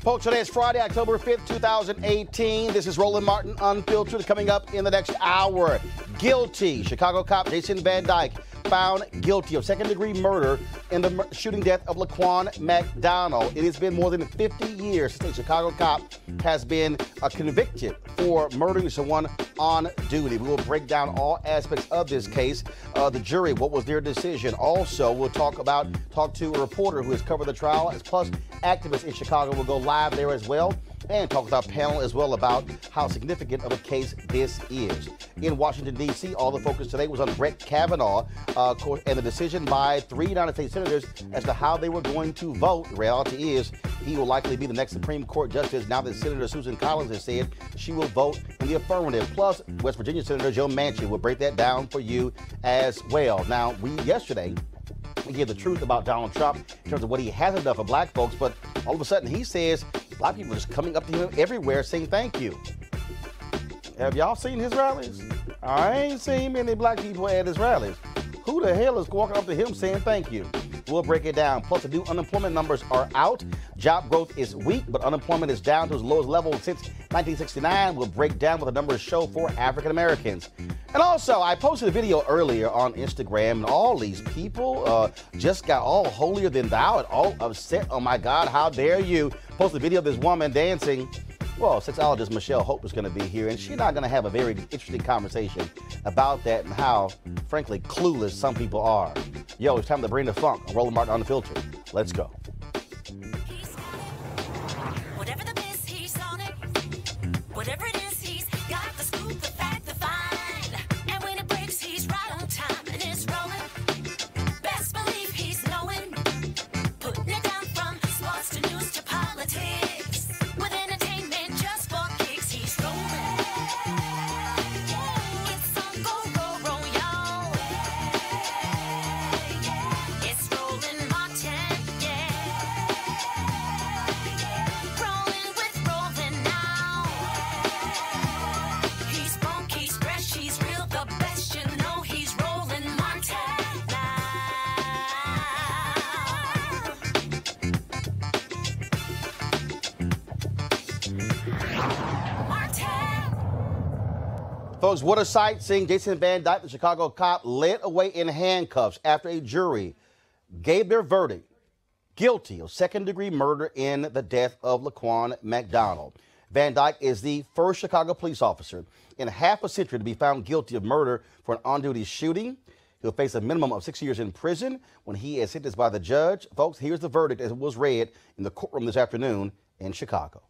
Folks, today is Friday, October 5th, 2018. This is Roland Martin Unfiltered. Coming up in the next hour, guilty. Chicago cop Jason Van Dyke found guilty of second-degree murder in the shooting death of Laquan McDonald. It has been more than 50 years since a Chicago cop has been convicted for murdering someone on duty. We will break down all aspects of this case. The jury, what was their decision? Also, we'll talk to a reporter who has covered the trial, plus activists in Chicago will go live there as well. and talk with our panel as well about how significant of a case this is. In Washington, D.C., all the focus today was on Brett Kavanaugh and the decision by 3 United States senators as to how they were going to vote. The reality is he will likely be the next Supreme Court justice now that Senator Susan Collins has said she will vote in the affirmative. Plus, West Virginia Senator Joe Manchin will break that down for you as well. Now, yesterday, we gave the truth about Donald Trump in terms of what he hasn't done for black folks, but all of a sudden he says black people are just coming up to him everywhere saying thank you. Have y'all seen his rallies? I ain't seen many black people at his rallies. Who the hell is walking up to him saying thank you? We'll break it down. Plus, the new unemployment numbers are out. Job growth is weak, but unemployment is down to its lowest level since 1969. We'll break down what the numbers show for African Americans. And also, I posted a video earlier on Instagram, and all these people just got all holier than thou and all upset. Oh my God, how dare you? Posted a video of this woman dancing. Well, sexologist Michelle Hope is going to be here, and she's not going to have a very interesting conversation about that and how, frankly, clueless some people are. Yo, it's time to bring the funk. I'm Roland Martin Unfiltered. Let's go. Whatever the miss, he's on it. Whatever it is, he's got the scoop, the fact, the find. And when it breaks, he's right on time and it's rolling. Best believe he's knowing. Putting it down from sports to news to politics. With entertainment just for kicks, he's rolling. It's on go, y'all. It's Roland Martin, yeah. Rolling with Roland now. He's funky, he's fresh, he's real, the best, you know he's Roland Martin now. Martin. Folks, what a sight seeing Jason Van Dyke, the Chicago cop, led away in handcuffs after a jury gave their verdict guilty of second-degree murder in the death of Laquan McDonald. Van Dyke is the first Chicago police officer in half a century to be found guilty of murder for an on-duty shooting. He'll face a minimum of 6 years in prison when he is sentenced by the judge. Folks, here's the verdict as it was read in the courtroom this afternoon in Chicago.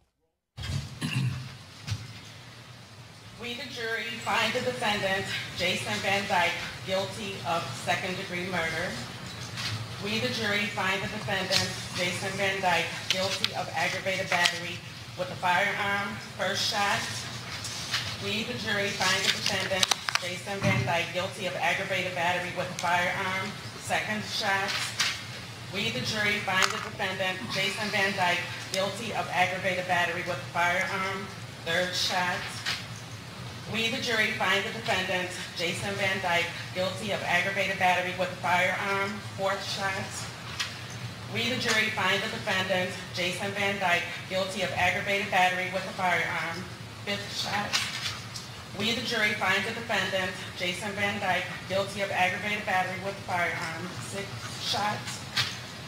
We, the jury, find the defendant, Jason Van Dyke, guilty of second-degree murder. We, the jury, find the defendant, Jason Van Dyke, guilty of aggravated battery with a firearm, first shot. We, the jury, find the defendant, Jason Van Dyke, guilty of aggravated battery with a firearm, second shot. We, the jury, find the defendant, Jason Van Dyke, guilty of aggravated battery with a firearm, third shot. We, the jury, find the defendant, Jason Van Dyke, guilty of aggravated battery with a firearm, fourth shot. We, the jury, find the defendant, Jason Van Dyke, guilty of aggravated battery with a firearm, fifth shot. We, the jury, find the defendant, Jason Van Dyke, guilty of aggravated battery with a firearm, sixth shot.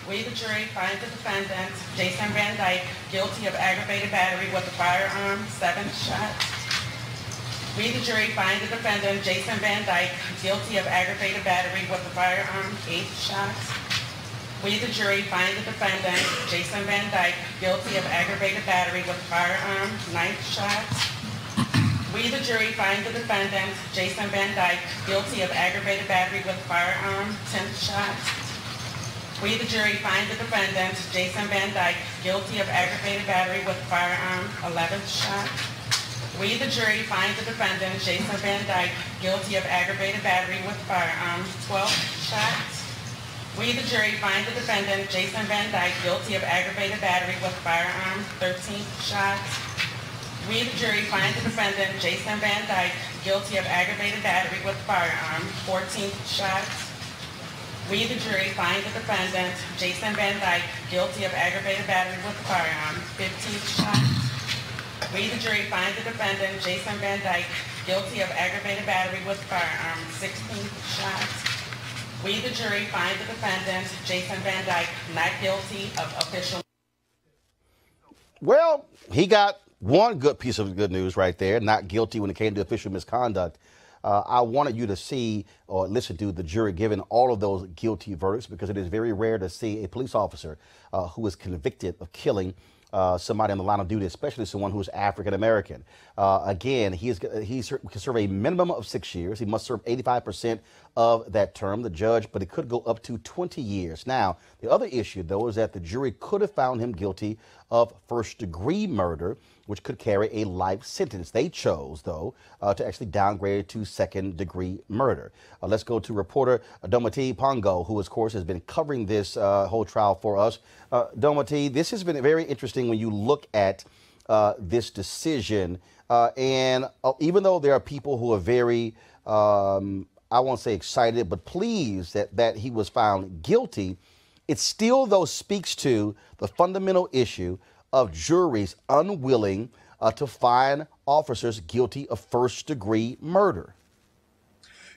We, the jury, find the defendant, Jason Van Dyke, guilty of aggravated battery with a firearm, seventh shot. We, the jury, find the defendant, Jason Van Dyke, guilty of aggravated battery with a firearm, eighth shot. We, the jury, find the defendant, Jason Van Dyke, guilty of aggravated battery with a firearm, ninth shot. We, the jury, find the defendant, Jason Van Dyke, guilty of aggravated battery with a firearm, 10th shot. We, the jury, find the defendant, Jason Van Dyke, guilty of aggravated battery with a firearm, 11th shot. We, the jury, find the defendant, Jason Van Dyke, guilty of aggravated battery with a firearm, 12th shot. We, the jury, find the defendant, Jason Van Dyke, guilty of aggravated battery with a firearm, 13th shot. We, the jury, find the defendant, Jason Van Dyke, guilty of aggravated battery with a firearm, 14th shot. We, the jury, find the defendant, Jason Van Dyke, guilty of aggravated battery with a firearm, 15th shot. We, the jury, find the defendant, Jason Van Dyke, guilty of aggravated battery with a firearm, 16th shot. We, the jury, find the defendant, Jason Van Dyke, not guilty of official. Well, he got one good piece of good news right there, not guilty when it came to official misconduct. I wanted you to see or listen to the jury giving all of those guilty verdicts because it is very rare to see a police officer who is convicted of killing somebody in the line of duty, especially someone who's African American. Again, he can serve a minimum of 6 years. He must serve 85% of that term, the judge, but it could go up to 20 years. Now, the other issue, though, is that the jury could have found him guilty of first-degree murder, which could carry a life sentence. They chose, though, to actually downgrade it to second-degree murder. Let's go to reporter Domati Pongo, who, of course, has been covering this whole trial for us. Domati, this has been very interesting when you look at this decision. And even though there are people who are very, I won't say excited, but pleased that he was found guilty, it still, though, speaks to the fundamental issue of juries unwilling to find officers guilty of first-degree murder.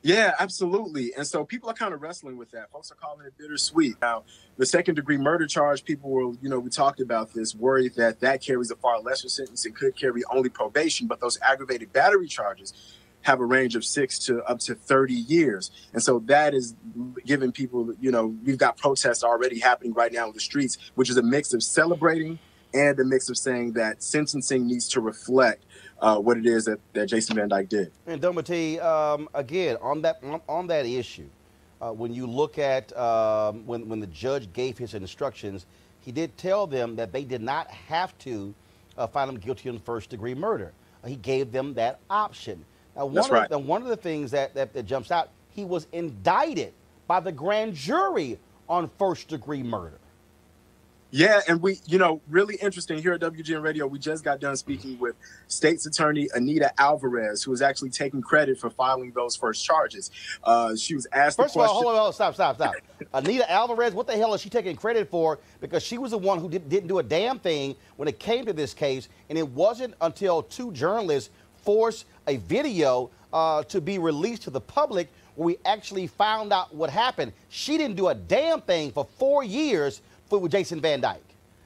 Yeah, absolutely. And so people are kind of wrestling with that. Folks are calling it bittersweet. Now, the second-degree murder charge, people were, we talked about this, worried that that carries a far lesser sentence. It could carry only probation, but those aggravated battery charges have a range of 6 to up to 30 years. And so that is giving people, we've got protests already happening right now in the streets, which is a mix of celebrating and a mix of saying that sentencing needs to reflect what it is that Jason Van Dyke did. And Domati, again, on that issue, when you look at when the judge gave his instructions, he did tell them that they did not have to find him guilty of first-degree murder. He gave them that option. Now, one of the things that jumps out, he was indicted by the grand jury on first-degree murder. Yeah, and we, really interesting here at WGN Radio, we just got done speaking with State's Attorney Anita Alvarez, who is actually taking credit for filing those first charges. She was asked First of all, hold on, stop. Anita Alvarez, what the hell is she taking credit for? Because she was the one who didn't do a damn thing when it came to this case, and it wasn't until 2 journalists forced a video to be released to the public where we actually found out what happened. She didn't do a damn thing for 4 years with Jason Van Dyke.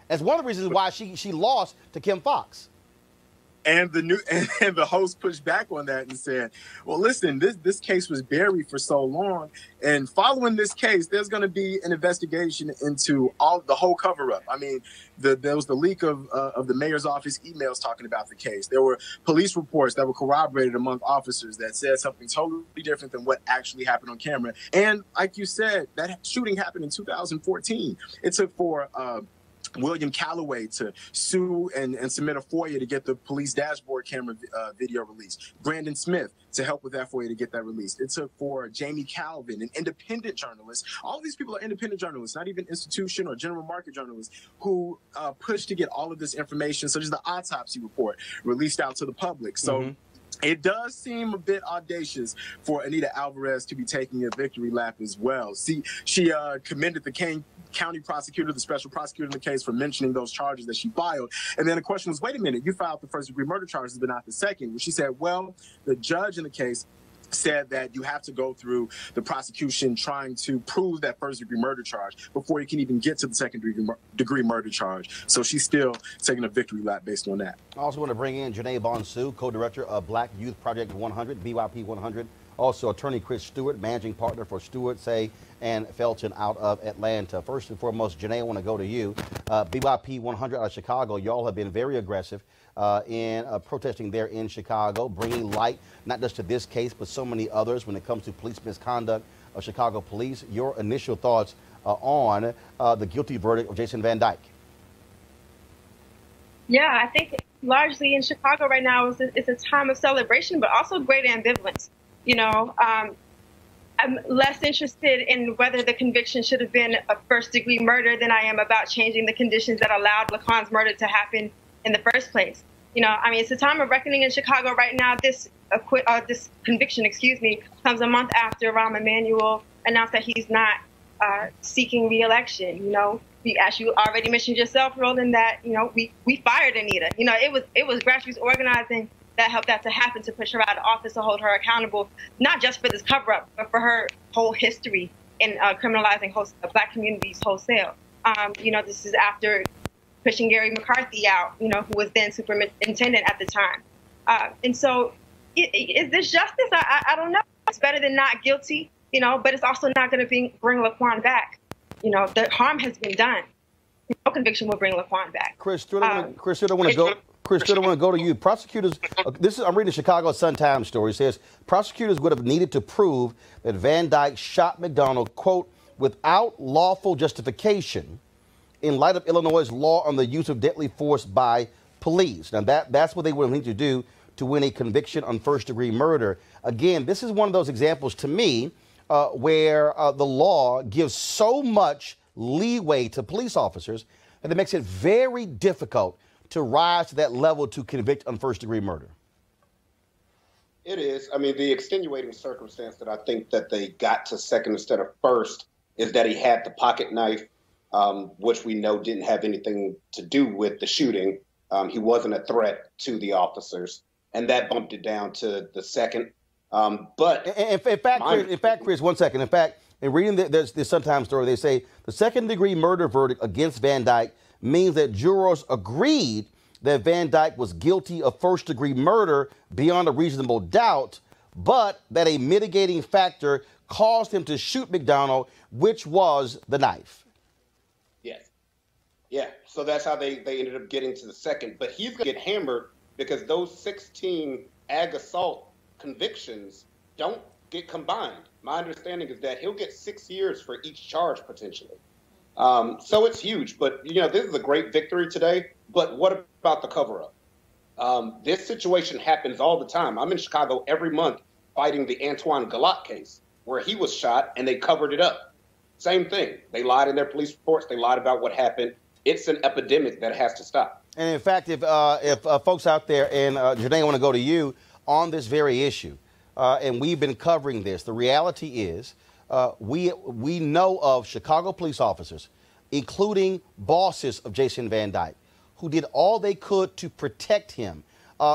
That's one of the reasons why she lost to Kim Foxx. And the host pushed back on that and said, well, listen, this case was buried for so long. And following this case, there's going to be an investigation into the whole cover up. I mean, there was the leak of the mayor's office emails talking about the case. There were police reports that were corroborated among officers that said something totally different than what actually happened on camera. And like you said, that shooting happened in 2014. It took for William Calloway to sue and submit a FOIA to get the police dashboard camera video released. Brandon Smith to help with that FOIA to get that released. It took for Jamie Calvin, an independent journalist. All of these people are independent journalists, not even institution or general market journalists, who pushed to get all of this information, such as the autopsy report, released out to the public. So it does seem a bit audacious for Anita Alvarez to be taking a victory lap as well. See, she commended the county prosecutor, the special prosecutor in the case, for mentioning those charges that she filed. And then the question was, wait a minute, you filed the first-degree murder charges, but not the second. Well, she said, well, the judge in the case said that you have to go through the prosecution trying to prove that first-degree murder charge before you can even get to the second-degree murder charge. So she's still taking a victory lap based on that. I also want to bring in Janae Bonsu, co-director of Black Youth Project 100, BYP 100. Also, attorney Chris Stewart, managing partner for Stewart, Say, and Felton out of Atlanta. First and foremost, Janae, I want to go to you. BYP 100 out of Chicago, y'all have been very aggressive in protesting there in Chicago, bringing light not just to this case, but so many others when it comes to police misconduct of Chicago police. Your initial thoughts on the guilty verdict of Jason Van Dyke? Yeah, I think largely in Chicago right now it's a time of celebration, but also great ambivalence. I'm less interested in whether the conviction should have been a first-degree murder than I am about changing the conditions that allowed Laquan's murder to happen in the first place. It's a time of reckoning in Chicago right now. This conviction, comes a month after Rahm Emanuel announced that he's not seeking re-election. As you already mentioned yourself, Roland, that we fired Anita. It was grassroots organizing that helped that to happen, to push her out of office, to hold her accountable, not just for this cover-up, but for her whole history in criminalizing Black communities wholesale. This is after pushing Gary McCarthy out, who was then superintendent at the time. And so is this justice? I don't know. It's better than not guilty, but it's also not going to bring Laquan back. The harm has been done. no conviction will bring Laquan back. Chris Stewart, I want to go to you. Prosecutors, I'm reading a Chicago Sun-Times story. It says prosecutors would have needed to prove that Van Dyke shot McDonald, quote, without lawful justification in light of Illinois' law on the use of deadly force by police. Now, that's what they would need to do to win a conviction on first-degree murder. Again, this is one of those examples to me where the law gives so much leeway to police officers that it makes it very difficult to rise to that level to convict on first-degree murder. It is. I mean, the extenuating circumstance that I think that they got to second instead of first is that he had the pocket knife, which we know didn't have anything to do with the shooting. He wasn't a threat to the officers, and that bumped it down to the second. But in fact, Chris, 1 second. In fact, in reading this Sun-Times story, they say the second-degree murder verdict against Van Dyke means that jurors agreed that Van Dyke was guilty of first-degree murder beyond a reasonable doubt, but that a mitigating factor caused him to shoot McDonald, which was the knife. Yes. Yeah. So that's how they ended up getting to the second. But he's going to get hammered because those 16 ag assault convictions don't get combined. My understanding is that he'll get 6 years for each charge potentially. So it's huge. But, you know, this is a great victory today. But what about the cover-up? This situation happens all the time. I'm in Chicago every month fighting the Antoine Galat case, where he was shot and they covered it up. Same thing. They lied in their police reports. They lied about what happened. It's an epidemic that has to stop. And in fact, if folks out there, and Janae, I want to go to you on this very issue, and we've been covering this. The reality is we know of Chicago police officers, including bosses of Jason Van Dyke, who did all they could to protect him.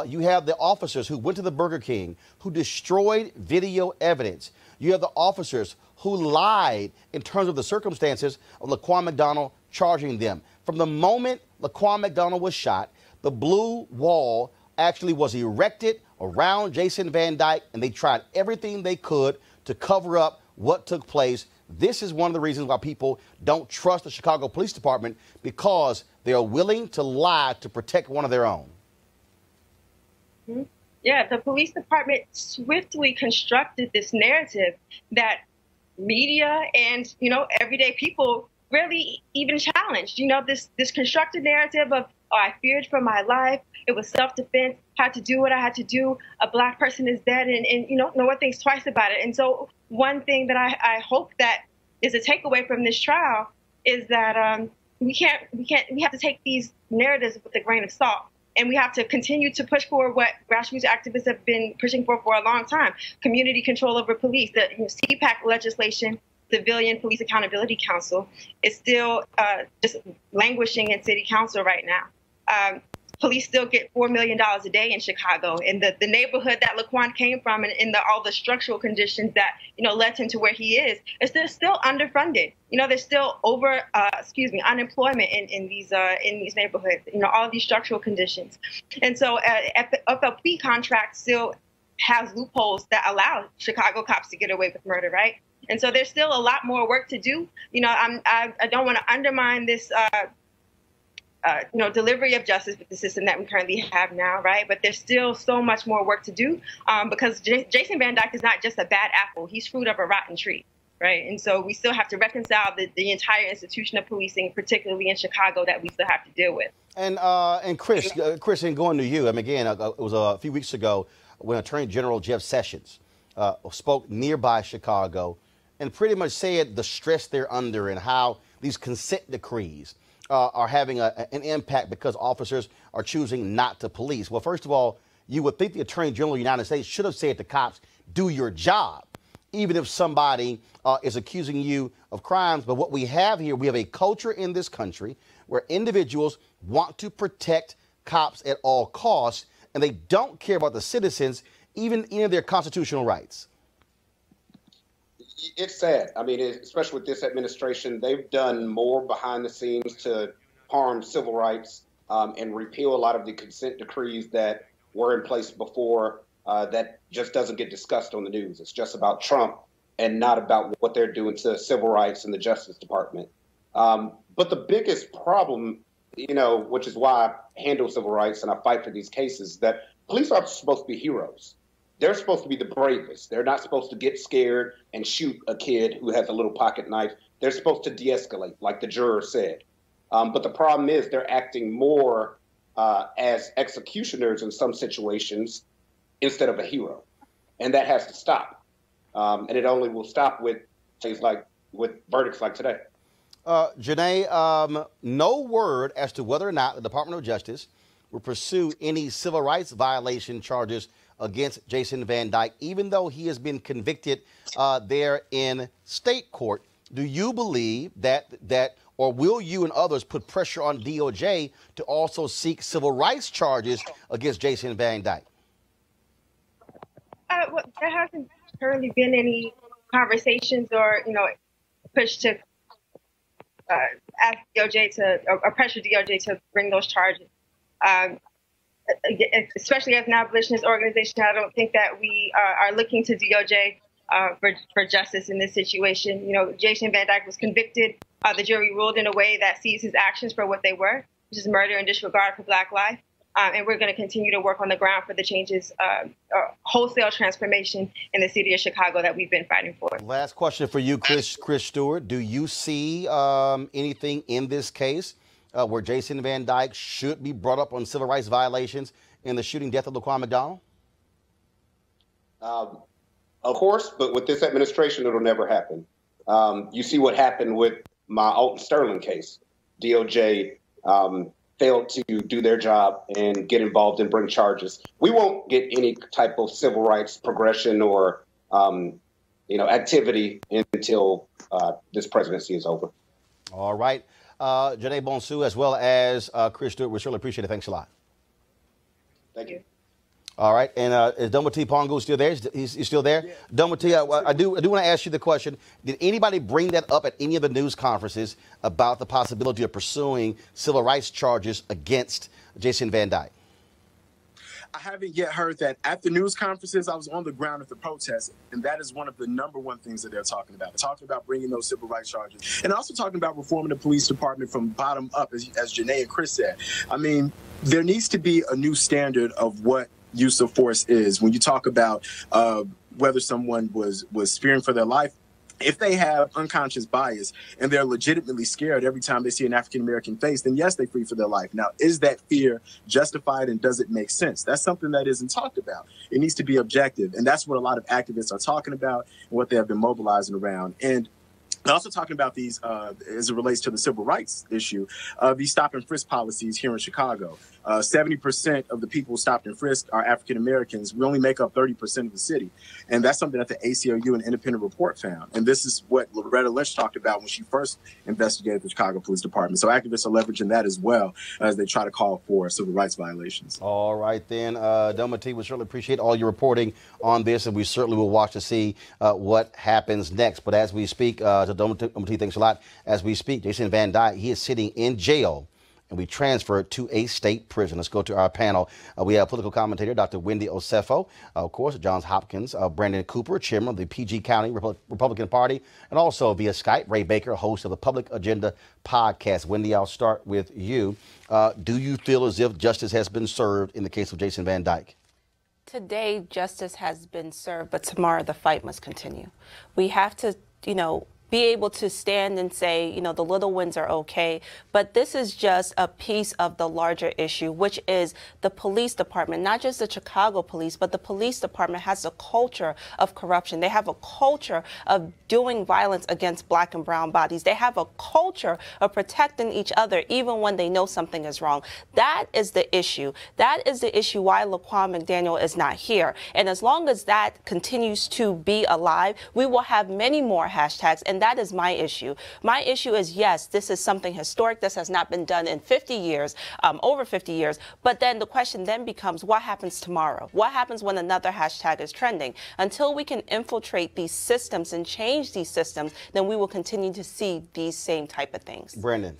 You have the officers who went to the Burger King, who destroyed video evidence. You have the officers who lied in terms of the circumstances of Laquan McDonald charging them. From the moment Laquan McDonald was shot, the blue wall actually was erected around Jason Van Dyke, and they tried everything they could to cover up what took place. This is one of the reasons why people don't trust the Chicago Police Department, because they are willing to lie to protect one of their own. Mm-hmm. Yeah, the police department swiftly constructed this narrative that media and, you know, everyday people really even challenged. You know, this constructed narrative of, oh, I feared for my life. It was self-defense, had to do what I had to do. A black person is dead, and you know, no one thinks twice about it. And so one thing that I hope that is a takeaway from this trial is that we have to take these narratives with a grain of salt. And we have to continue to push for what grassroots activists have been pushing for a long time: community control over police. The CPAC legislation, Civilian Police Accountability Council, is still just languishing in city council right now. Police still get $4 million a day in Chicago, in the neighborhood that Laquan came from, and in all the structural conditions that, you know, led him to where he is. They're still underfunded. You know, there's still unemployment in these neighborhoods. You know, all of these structural conditions, and so FLP contract still has loopholes that allow Chicago cops to get away with murder, right? And so there's still a lot more work to do. You know, I don't want to undermine this. Delivery of justice with the system that we currently have now, right? But there's still so much more work to do because Jason Van Dyke is not just a bad apple. He's fruit of a rotten tree, right? And so we still have to reconcile the entire institution of policing, particularly in Chicago, that we still have to deal with. And Chris, in going to you, I mean, again, it was a few weeks ago when Attorney General Jeff Sessions spoke nearby Chicago and pretty much said the stress they're under and how these consent decrees are having an impact because officers are choosing not to police. Well, first of all, you would think the Attorney General of the United States should have said to cops, do your job, even if somebody is accusing you of crimes. But what we have here, we have a culture in this country where individuals want to protect cops at all costs, and they don't care about the citizens, even in their constitutional rights. It's sad. I mean, especially with this administration, they've done more behind the scenes to harm civil rights and repeal a lot of the consent decrees that were in place before that just doesn't get discussed on the news. It's just about Trump and not about what they're doing to civil rights and the Justice Department. But the biggest problem, which is why I handle civil rights and I fight for these cases, that police are supposed to be heroes. They're supposed to be the bravest. They're not supposed to get scared and shoot a kid who has a little pocket knife. They're supposed to de-escalate, like the juror said. But the problem is they're acting more as executioners in some situations instead of a hero. And that has to stop. And it only will stop with things like with verdicts like today. Janae, no word as to whether or not the Department of Justice will pursue any civil rights violation charges against Jason Van Dyke, even though he has been convicted there in state court. Do you believe that, or will you and others put pressure on DOJ to also seek civil rights charges against Jason Van Dyke? Well, there hasn't currently been any conversations or, push to ask DOJ or pressure DOJ to bring those charges. Especially as an abolitionist organization, I don't think that we are looking to DOJ for justice in this situation. Jason Van Dyke was convicted. The jury ruled in a way that sees his actions for what they were, which is murder and disregard for Black life. And we're going to continue to work on the ground for the changes, wholesale transformation in the city of Chicago that we've been fighting for. Last question for you, Chris Stewart. Do you see anything in this case where Jason Van Dyke should be brought up on civil rights violations in the shooting death of Laquan McDonald? Of course, but with this administration, it'll never happen. You see what happened with my Alton Sterling case. DOJ failed to do their job and get involved and bring charges. We won't get any type of civil rights progression or, activity until this presidency is over. All right. Janae Bonsu, as well as Chris Stewart, we surely appreciate it. Thanks a lot. Thank you. All right. And is Dumati Pongo still there? He's still there? Yeah. Dumati, I do want to ask you the question. Did anybody bring that up at any of the news conferences about the possibility of pursuing civil rights charges against Jason Van Dyke? I haven't yet heard that. At the news conferences, I was on the ground at the protests, and that is one of the #1 things that they're talking about. They're talking about bringing those civil rights charges and also talking about reforming the police department from bottom up, as Janae and Chris said. I mean, there needs to be a new standard of what use of force is. When you talk about whether someone was fearing for their life, if they have unconscious bias and they're legitimately scared every time they see an African-American face, then yes, they flee for their life. Now, is that fear justified and does it make sense? That's something that isn't talked about. It needs to be objective. And that's what a lot of activists are talking about and what they have been mobilizing around. And also talking about these, as it relates to the civil rights issue, these stop and frisk policies here in Chicago. 70% of the people stopped and frisked are African Americans. We only make up 30% of the city. And that's something that the ACLU, an independent report, found. And this is what Loretta Lynch talked about when she first investigated the Chicago Police Department. So activists are leveraging that as well as they try to call for civil rights violations. All right, then. Domati, we certainly appreciate all your reporting on this, and we certainly will watch to see what happens next. But as we speak, to Domati, thanks a lot. As we speak, Jason Van Dyke, he is sitting in jail and we transferred to a state prison. Let's go to our panel. We have political commentator Dr. Wendy Osefo, of course, Johns Hopkins, Brandon Cooper, chairman of the PG County Republican Party, and also via Skype, Ray Baker, host of the Public Agenda podcast. Wendy, I'll start with you. Do you feel as if justice has been served in the case of Jason Van Dyke? Today, justice has been served, but tomorrow the fight must continue. We have to, be able to stand and say, the little wins are okay, but this is just a piece of the larger issue, which is the police department, not just the Chicago police, but the police department has a culture of corruption. They have a culture of doing violence against Black and brown bodies. They have a culture of protecting each other even when they know something is wrong. That is the issue. That is the issue why Laquan McDaniel is not here. And as long as that continues to be alive, we will have many more hashtags, and that is my issue. My issue is, yes, this is something historic. This has not been done in 50 years, over 50 years. But then the question then becomes, what happens tomorrow? What happens when another hashtag is trending? Until we can infiltrate these systems and change these systems, then we will continue to see these same type of things. Brandon.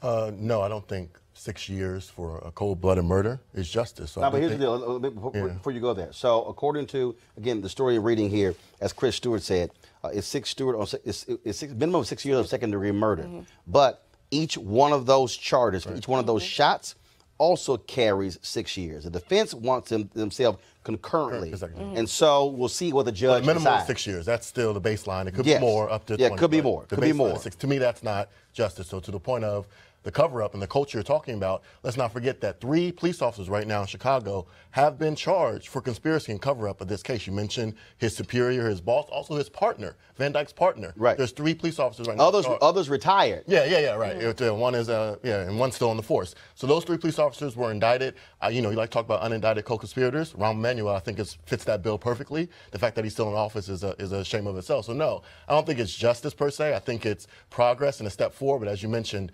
No, I don't think 6 years for a cold-blooded murder is justice. So but here's the deal, before you go there. So according to, again, the story you're reading here, as Chris Stewart said, is minimum of 6 years of second-degree murder. But each one of those charges, each one of those shots, also carries 6 years. The defense wants themselves concurrently. And so we'll see what the judge minimum decides. of 6 years. That's still the baseline. It could be more, up to 20. It could be more. Could be more. To me, that's not justice. So to the point of the cover-up and the culture you're talking about, let's not forget that 3 police officers right now in Chicago have been charged for conspiracy and cover-up of this case. You mentioned his superior, his boss, also his partner, Van Dyke's partner. Right. There's 3 police officers right now. Others retired. Right. One is, and one's still on the force. So those 3 police officers were indicted. You like to talk about unindicted co-conspirators. Rahm Emanuel, I think, fits that bill perfectly. The fact that he's still in office is a shame of itself. So no, I don't think it's justice per se. I think it's progress and a step forward. But as you mentioned,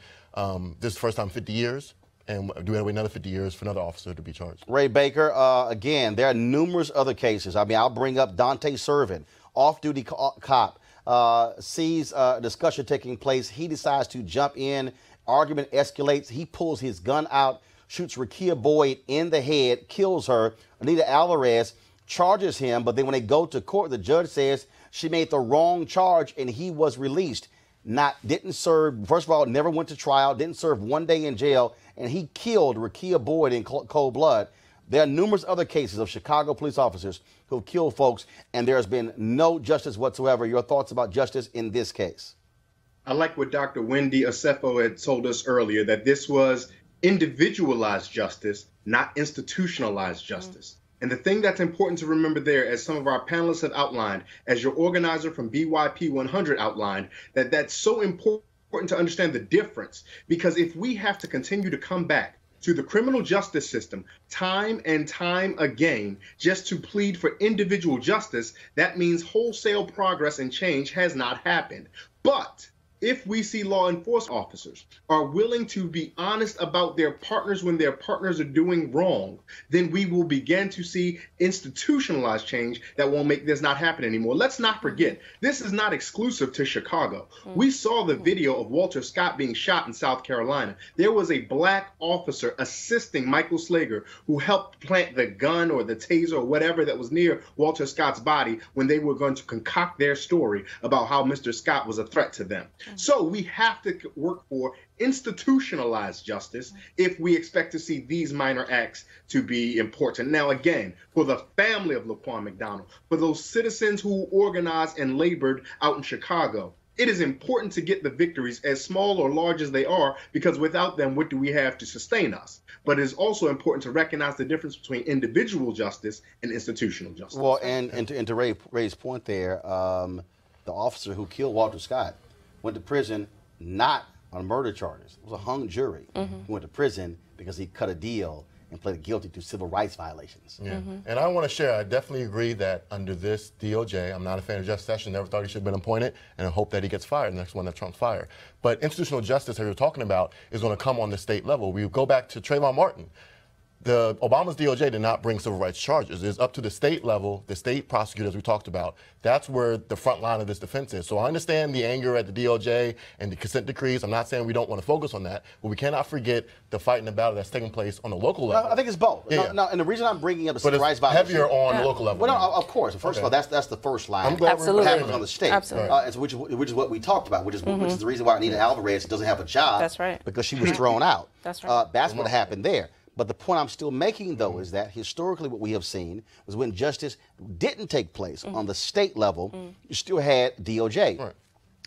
this is the first time in 50 years, and do we have another 50 years for another officer to be charged? Ray Baker, again, there are numerous other cases. I mean, I'll bring up Dante Servin, off-duty cop, sees a discussion taking place. He decides to jump in. Argument escalates. He pulls his gun out, shoots Rakia Boyd in the head, kills her. Anita Alvarez charges him, but then when they go to court, the judge says she made the wrong charge and he was released. Didn't serve, first of all, never went to trial, didn't serve 1 day in jail, and he killed Rakia Boyd in cold blood. There are numerous other cases of Chicago police officers who have killed folks, and there has been no justice whatsoever. Your thoughts about justice in this case? I like what Dr. Wendy Asefo had told us earlier, that this was individualized justice, not institutionalized justice. And the thing that's important to remember there, as some of our panelists have outlined, as your organizer from BYP 100 outlined, that's so important to understand the difference. Because if we have to continue to come back to the criminal justice system time and time again just to plead for individual justice, that means wholesale progress and change has not happened. But if we see law enforcement officers are willing to be honest about their partners when their partners are doing wrong, then we will begin to see institutionalized change that will make this not happen anymore. Let's not forget, this is not exclusive to Chicago. We saw the video of Walter Scott being shot in South Carolina. There was a black officer assisting Michael Slager who helped plant the gun or the taser or whatever that was near Walter Scott's body when they were going to concoct their story about how Mr. Scott was a threat to them. So we have to work for institutionalized justice if we expect to see these minor acts to be important. Now, again, for the family of Laquan McDonald, for those citizens who organized and labored out in Chicago, it is important to get the victories, as small or large as they are, because without them, what do we have to sustain us? But it is also important to recognize the difference between individual justice and institutional justice. Well, and to Ray's point there, the officer who killed Walter Scott went to prison not on murder charges. It was a hung jury. He went to prison because he cut a deal and pleaded guilty to civil rights violations. And I want to share, I definitely agree that under this DOJ, I'm not a fan of Jeff Sessions, never thought he should have been appointed, and I hope that he gets fired, the next one that Trump's fired. But institutional justice, as you're talking about, is going to come on the state level. We go back to Trayvon Martin. Obama's DOJ did not bring civil rights charges. It's up to the state level, the state prosecutors we talked about. That's where the front line of this defense is. So I understand the anger at the DOJ and the consent decrees. I'm not saying we don't want to focus on that, but we cannot forget the fight and the battle that's taking place on the local level. No, I think it's both. No, and the reason I'm bringing up the civil rights violation, heavier on the local level. Well, no, of course. First of all, that's the first line. I'm glad Absolutely. What happens on the state. Absolutely. And so which is what we talked about, which is the reason why Anita Alvarez doesn't have a job. That's right. Because she was thrown out. That's right. That's what happened there. But the point I'm still making, though, is that historically what we have seen was when justice didn't take place on the state level, you still had DOJ. Right.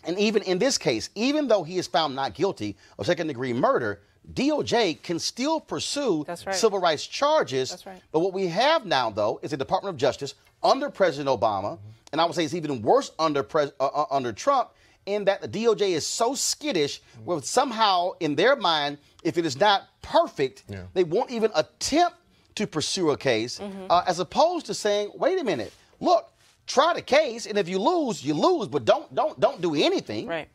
And even in this case, even though he is found not guilty of second-degree murder, DOJ can still pursue civil rights charges. That's right. But what we have now, though, is the Department of Justice under President Obama, and I would say it's even worse under Trump, in that the DOJ is so skittish, where somehow in their mind, if it is not perfect, they won't even attempt to pursue a case, as opposed to saying, wait a minute, look, try the case, and if you lose, but don't do anything. Right.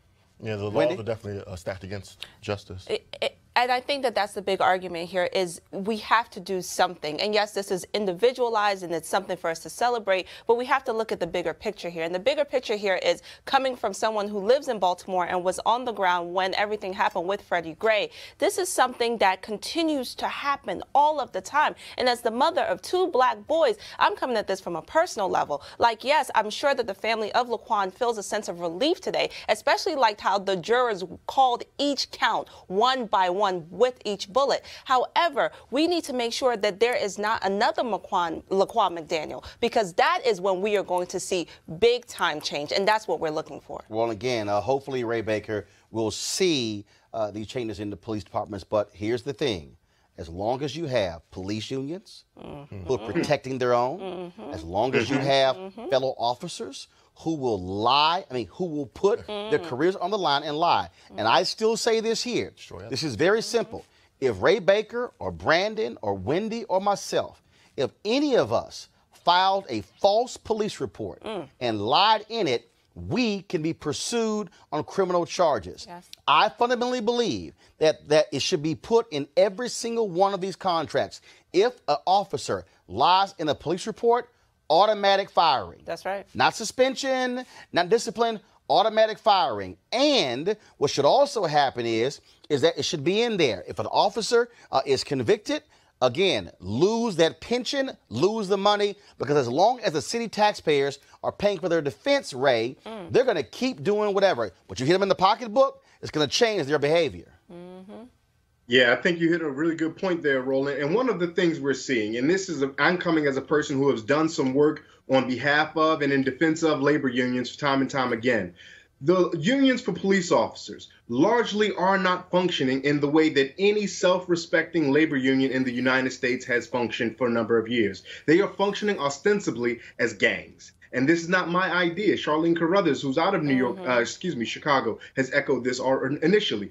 Yeah, the laws are definitely stacked against justice. And I think that that's the big argument here is we have to do something. And yes, this is individualized and it's something for us to celebrate, but we have to look at the bigger picture here. And the bigger picture here is coming from someone who lives in Baltimore and was on the ground when everything happened with Freddie Gray. This is something that continues to happen all of the time. And as the mother of 2 black boys, I'm coming at this from a personal level. Like, yes, I'm sure that the family of Laquan feels a sense of relief today, especially like how the jurors called each count one by one with each bullet. However, we need to make sure that there is not another Laquan McDaniel, because that is when we are going to see big time change, and that's what we're looking for. Well, again, hopefully Ray Baker will see these changes in the police departments, but here's the thing. As long as you have police unions who are protecting their own, as long as you have fellow officers who will lie, who will put their careers on the line and lie. And I still say this here. This is very simple. If Ray Baker or Brandon or Wendy or myself, if any of us filed a false police report and lied in it, we can be pursued on criminal charges. Yes. I fundamentally believe that it should be put in every single one of these contracts. If an officer lies in a police report, automatic firing. That's right. Not suspension, not discipline, automatic firing. And what should also happen is that it should be in there. If an officer is convicted, again, lose that pension, lose the money, because as long as the city taxpayers are paying for their defense, Ray, they're going to keep doing whatever. But you hit them in the pocketbook, it's going to change their behavior. Yeah, I think you hit a really good point there, Roland. And one of the things we're seeing, and this is, I'm coming as a person who has done some work on behalf of and in defense of labor unions time and time again. The unions for police officers largely are not functioning in the way that any self-respecting labor union in the United States has functioned for a number of years. They are functioning ostensibly as gangs. And this is not my idea. Charlene Carruthers, who's out of New York, Chicago, has echoed this initially.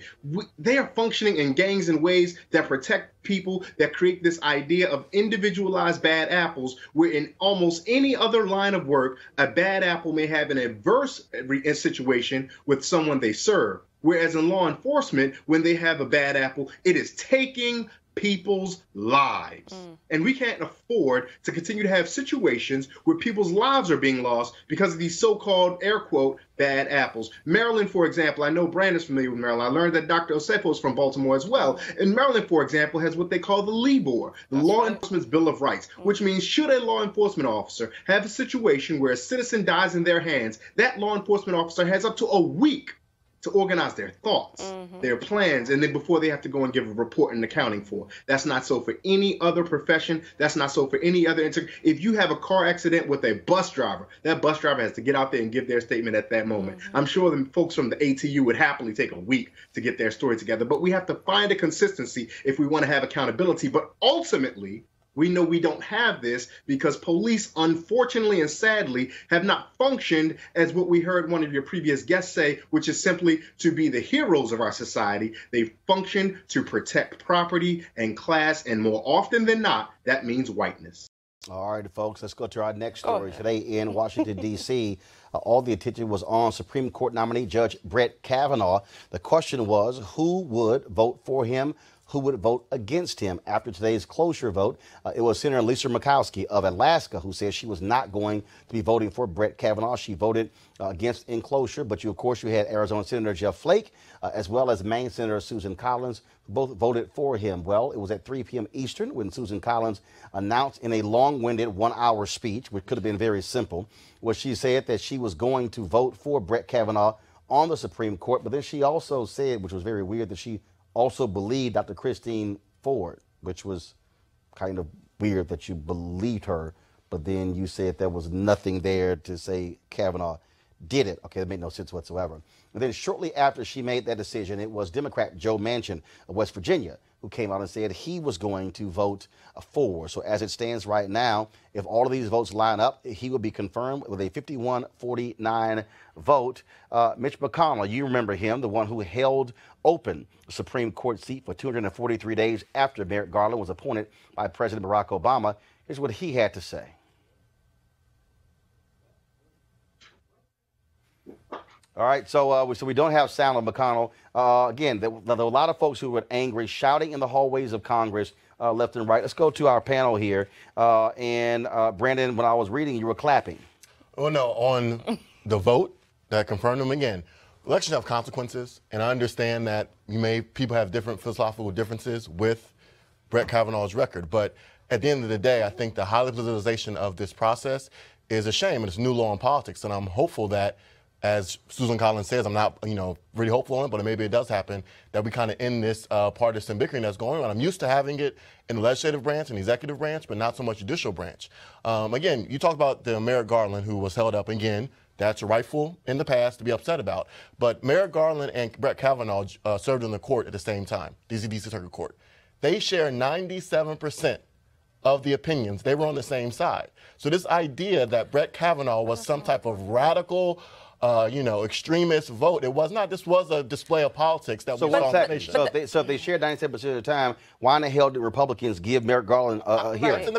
They are functioning in gangs in ways that protect people, that create this idea of individualized bad apples, where in almost any other line of work, a bad apple may have an adverse situation with someone they serve. Whereas in law enforcement, when they have a bad apple, it is taking people's lives. And we can't afford to continue to have situations where people's lives are being lost because of these so-called, air quote, bad apples. Maryland, for example, I know Brandon's familiar with Maryland. I learned that Dr. Osefo is from Baltimore as well. And Maryland, for example, has what they call the LEBOR, the Law Enforcement's Bill of Rights, which means should a law enforcement officer have a situation where a citizen dies in their hands, that law enforcement officer has up to a week to organize their thoughts, their plans, and then before they have to go and give a report and accounting for. That's not so for any other profession. That's not so for any other. If you have a car accident with a bus driver, that bus driver has to get out there and give their statement at that moment. I'm sure the folks from the ATU would happily take a week to get their story together, but we have to find a consistency if we want to have accountability. But ultimately, we know we don't have this because police, unfortunately and sadly, have not functioned as what we heard one of your previous guests say, which is simply to be the heroes of our society. They function to protect property and class, and more often than not, that means whiteness. All right, folks, let's go to our next story. Today in Washington, D.C., all the attention was on Supreme Court nominee Judge Brett Kavanaugh. The question was, who would vote for him? Who would vote against him? After today's cloture vote, it was Senator Lisa Murkowski of Alaska who said she was not going to be voting for Brett Kavanaugh. She voted against enclosure, but of course you had Arizona Senator Jeff Flake as well as Maine Senator Susan Collins, who both voted for him. Well, it was at 3 p.m. Eastern when Susan Collins announced in a long-winded 1-hour speech, which could have been very simple, where she said that she was going to vote for Brett Kavanaugh on the Supreme Court, but then she also said, which was very weird, that she also believed Dr. Christine Ford, which was kind of weird that you believed her, but then you said there was nothing there to say Kavanaugh did it. Okay, that made no sense whatsoever. And then shortly after she made that decision, it was Democrat Joe Manchin of West Virginia who came out and said he was going to vote for. So as it stands right now, if all of these votes line up, he will be confirmed with a 51-49 vote. Mitch McConnell, you remember him, the one who held open the Supreme Court seat for 243 days after Merrick Garland was appointed by President Barack Obama. Here's what he had to say. All right, so we don't have sound on McConnell. Again, there were a lot of folks who were angry, shouting in the hallways of Congress, left and right. Let's go to our panel here. Brandon, when I was reading, you were clapping. Well, no, on the vote that confirmed them again. Elections have consequences, and I understand that people have different philosophical differences with Brett Kavanaugh's record, but at the end of the day, I think the highly politicization of this process is a shame, and it's new law in politics, and I'm hopeful that, as Susan Collins says, I'm not, really hopeful on it, but maybe it does happen, that we kind of end this partisan bickering that's going on. I'm used to having it in the legislative branch and executive branch, but not so much judicial branch. Again, you talked about the Merrick Garland who was held up. Again, that's rightful in the past to be upset about. But Merrick Garland and Brett Kavanaugh served in the court at the same time, DC Circuit Court. They share 97% of the opinions. They were on the same side. So this idea that Brett Kavanaugh was some type of radical, extremist vote, it was not. This was a display of politics that we saw in the nation. So if they shared 97% of the time, why in the hell did Republicans give Merrick Garland a hearing?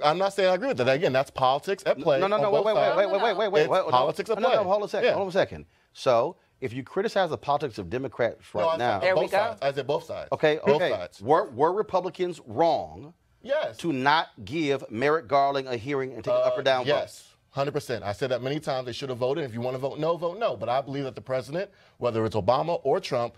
I'm not saying I agree with that. Again, that's politics at play. Wait. Politics at play. Hold on a second. So if you criticize the politics of Democrats now, there we go. I said both sides. Okay. Both sides. Were Republicans wrong? Yes. To not give Merrick Garland a hearing and take an up or down vote? Yes. 100%. I said that many times. They should have voted. If you want to vote no, vote no. But I believe that the president, whether it's Obama or Trump,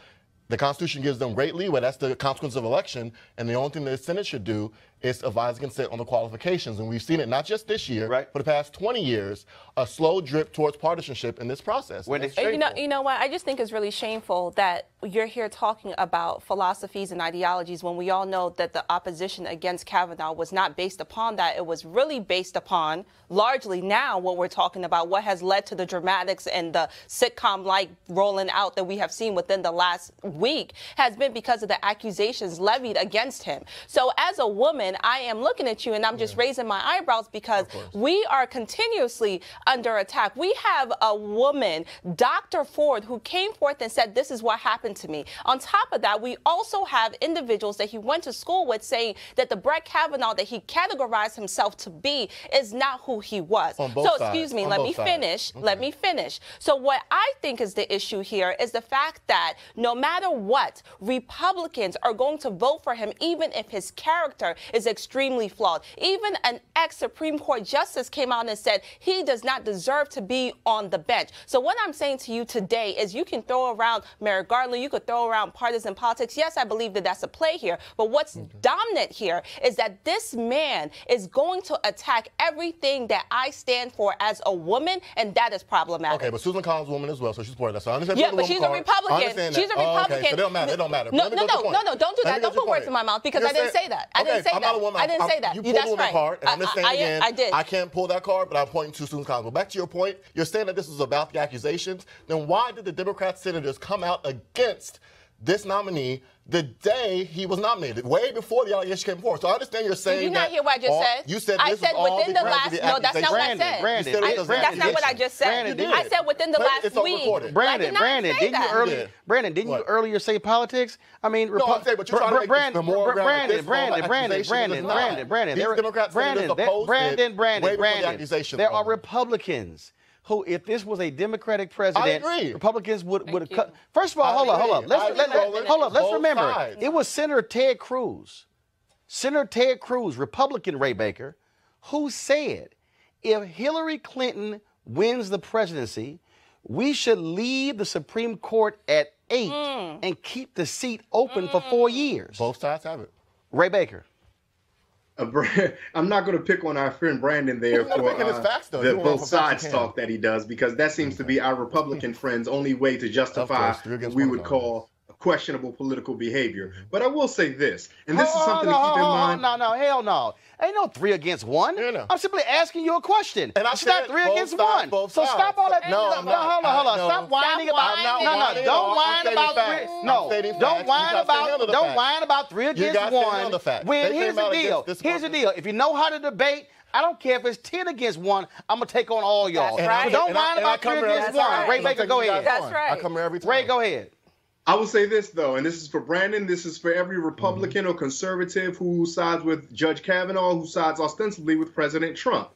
the Constitution gives them great leeway. That's the consequence of election. And the only thing the Senate should do is advise consent on the qualifications. And we've seen it not just this year, for the past 20 years, a slow drip towards partisanship in this process. You know what? I just think it's really shameful that you're here talking about philosophies and ideologies when we all know that the opposition against Kavanaugh was not based upon that. It was really based upon, largely now, what we're talking about, what has led to the dramatics and the sitcom-like rolling out that we have seen within the last week has been because of the accusations levied against him. So as a woman, I am looking at you and I'm just raising my eyebrows because we are continuously under attack. We have a woman, Dr. Ford, who came forth and said, this is what happened to me. On top of that, we also have individuals that he went to school with saying that the Brett Kavanaugh that he categorized himself to be is not who he was. So excuse me, let me finish. Let me finish. So what I think is the issue here is the fact that no matter what, Republicans are going to vote for him even if his character is extremely flawed. Even an ex-Supreme Court justice came out and said he does not deserve to be on the bench. So what I'm saying to you today is you can throw around Merrick Garland, you could throw around partisan politics. Yes, I believe that that's a play here. But what's dominant here is that this man is going to attack everything that I stand for as a woman, and that is problematic. Okay, but Susan Collins is a woman as well, so she's supporting that. So I understand. Yeah, but she's a Republican. She's a Republican. Okay, so it don't matter. No, don't do that. Don't put words in my mouth because I didn't say that. I didn't say that. I didn't say that. You pulled the woman card, and I'm just saying again, I did. I can't pull that card, but I'm pointing to Susan Collins. But back to your point, you're saying that this is about the accusations. Then why did the Democrat senators come out against this nominee the day he was nominated, way before the allegation came forward? So I understand you're saying Did you not hear what I just said? You said I this said was all within the because last. of the No, that's not what I said. That's not what I just said. I said within the last week. Brandon, didn't you earlier say politics? I mean, no, I'm saying, but you're trying to make the more Brandon. There are Republicans who, if this was a Democratic president, Republicans would have cut. First of all, hold up. Let's remember, it was Senator Ted Cruz, Republican Ray Baker, who said, if Hillary Clinton wins the presidency, we should leave the Supreme Court at 8 and keep the seat open for 4 years. Both sides have it. Ray Baker. I'm not going to pick on our friend Brandon there for the both sides talk that he does, because that seems to be our Republican friend's only way to justify what we would call questionable political behavior. But I will say this, and this is something to keep in mind. Hell no. Ain't no 3 against 1. I'm simply asking you a question. And it's not 3 against 1. So stop all that. Hold on. Stop whining about. Don't whine about 3 against 1. When here's the deal. If you know how to debate, I don't care if it's 10 against 1. I'm gonna take on all y'all. That's right. So don't whine about 3 against 1. Ray Baker, go ahead. That's right. I come here every time. Ray, go ahead. I will say this, though, and this is for Brandon, this is for every Republican or conservative who sides with Judge Kavanaugh, who sides ostensibly with President Trump.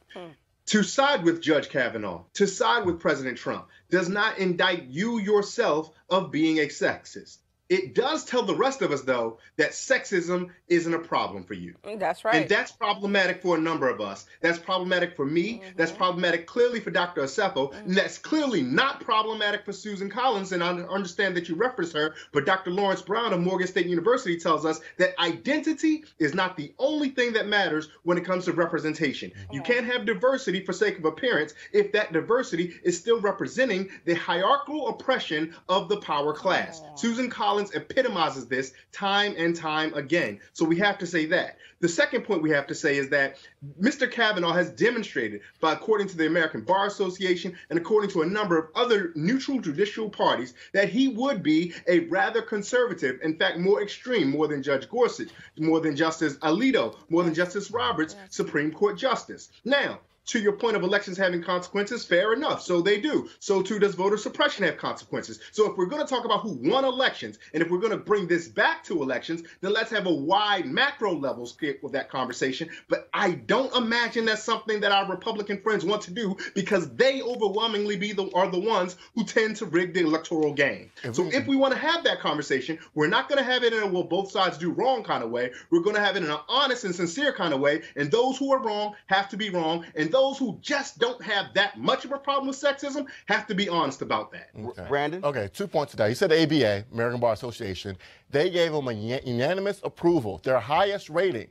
To side with Judge Kavanaugh, to side with President Trump, does not indict you yourself of being a sexist. It does tell the rest of us, though, that sexism isn't a problem for you. That's right. And that's problematic for a number of us. That's problematic for me. That's problematic clearly for Dr. Asefo. And that's clearly not problematic for Susan Collins. And I understand that you referenced her, but Dr. Lawrence Brown of Morgan State University tells us that identity is not the only thing that matters when it comes to representation. You can't have diversity for sake of appearance if that diversity is still representing the hierarchical oppression of the power class. Susan Collins epitomizes this time and time again. So we have to say that. The second point we have to say is that Mr. Kavanaugh has demonstrated, according to the American Bar Association and according to a number of other neutral judicial parties, that he would be a rather conservative, in fact, more extreme, more than Judge Gorsuch, more than Justice Alito, more than Justice Roberts, Supreme Court Justice. Now, to your point of elections having consequences, fair enough. So they do. So too does voter suppression have consequences. So if we're going to talk about who won elections, and if we're going to bring this back to elections, then let's have a wide macro level skip with that conversation. But I don't imagine that's something that our Republican friends want to do, because they overwhelmingly are the ones who tend to rig the electoral game. So if we want to have that conversation, we're not going to have it in a well, both sides do wrong kind of way. We're going to have it in an honest and sincere kind of way. And those who are wrong have to be wrong. And those who just don't have that much of a problem with sexism have to be honest about that. Okay. Brandon? Okay, 2 points to that. You said the ABA, American Bar Association, they gave him a unanimous approval, their highest rating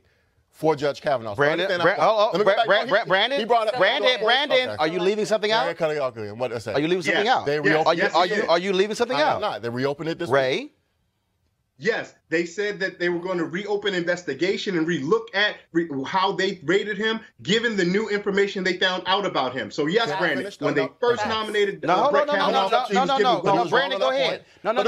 for Judge Kavanaugh. Brandon, Brandon, are you leaving something out? What did I say? Are you leaving something out? Are you leaving something out? I'm not. They reopened it this Ray? week. Yes, they said that they were going to reopen investigation and relook at how they rated him, given the new information they found out about him. So yes, Brandon, when they first nominated Brett Kavanaugh, Brandon, go ahead. Brandon,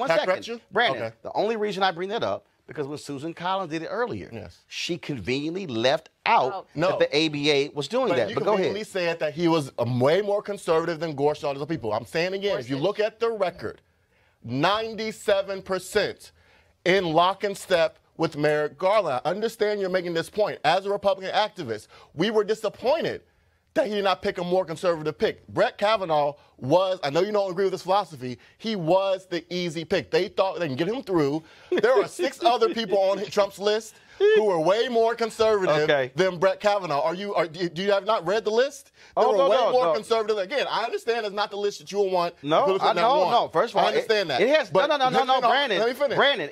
1 second. Brandon, the only reason I bring that up, because when Susan Collins did it earlier, she conveniently left out that the ABA was doing that. But go ahead. You said that he was way more conservative than Gorsuch and other people. I'm saying again, if you look at the record, 97% in lock and step with Merrick Garland. I understand you're making this point. As a Republican activist, we were disappointed that he did not pick a more conservative pick. Brett Kavanaugh was, I know you don't agree with this philosophy, he was the easy pick. They thought they can get him through. There are 6 other people on Trump's list who are way more conservative than Brett Kavanaugh. Do you have not read the list? They were way more conservative. Again, I understand it's not the list that you will want. No. First of all, I understand that. It has Brandon. Let me finish. Brandon,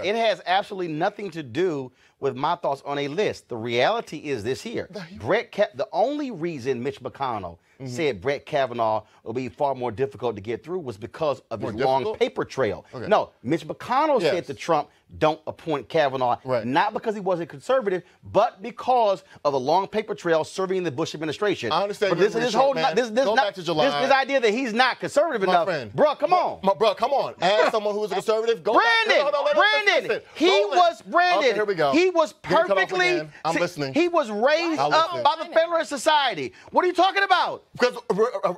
it has absolutely nothing to do with my thoughts on a list. The reality is this here. The only reason Mitch McConnell said Brett Kavanaugh will be far more difficult to get through was because of his long paper trail. No, Mitch McConnell said to Trump, don't appoint Kavanaugh, not because he wasn't conservative, but because of the long paper trail serving in the Bush administration. I understand. But go back to July. This idea that he's not conservative enough. Bro, come on. Bro, come on. As someone who's a conservative, go Brandon, here we go. He was perfectly, I'm listening. He was raised up by the Federalist Society. What are you talking about? Because,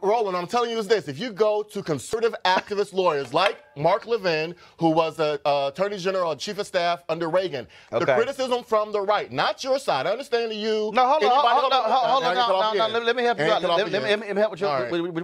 Roland, I'm telling you is this. If you go to conservative activist lawyers like Mark Levin, who was the Attorney General and Chief of Staff under Reagan, the criticism from the right, not your side. I understand that you. No, hold on. Let me help you out. Let me help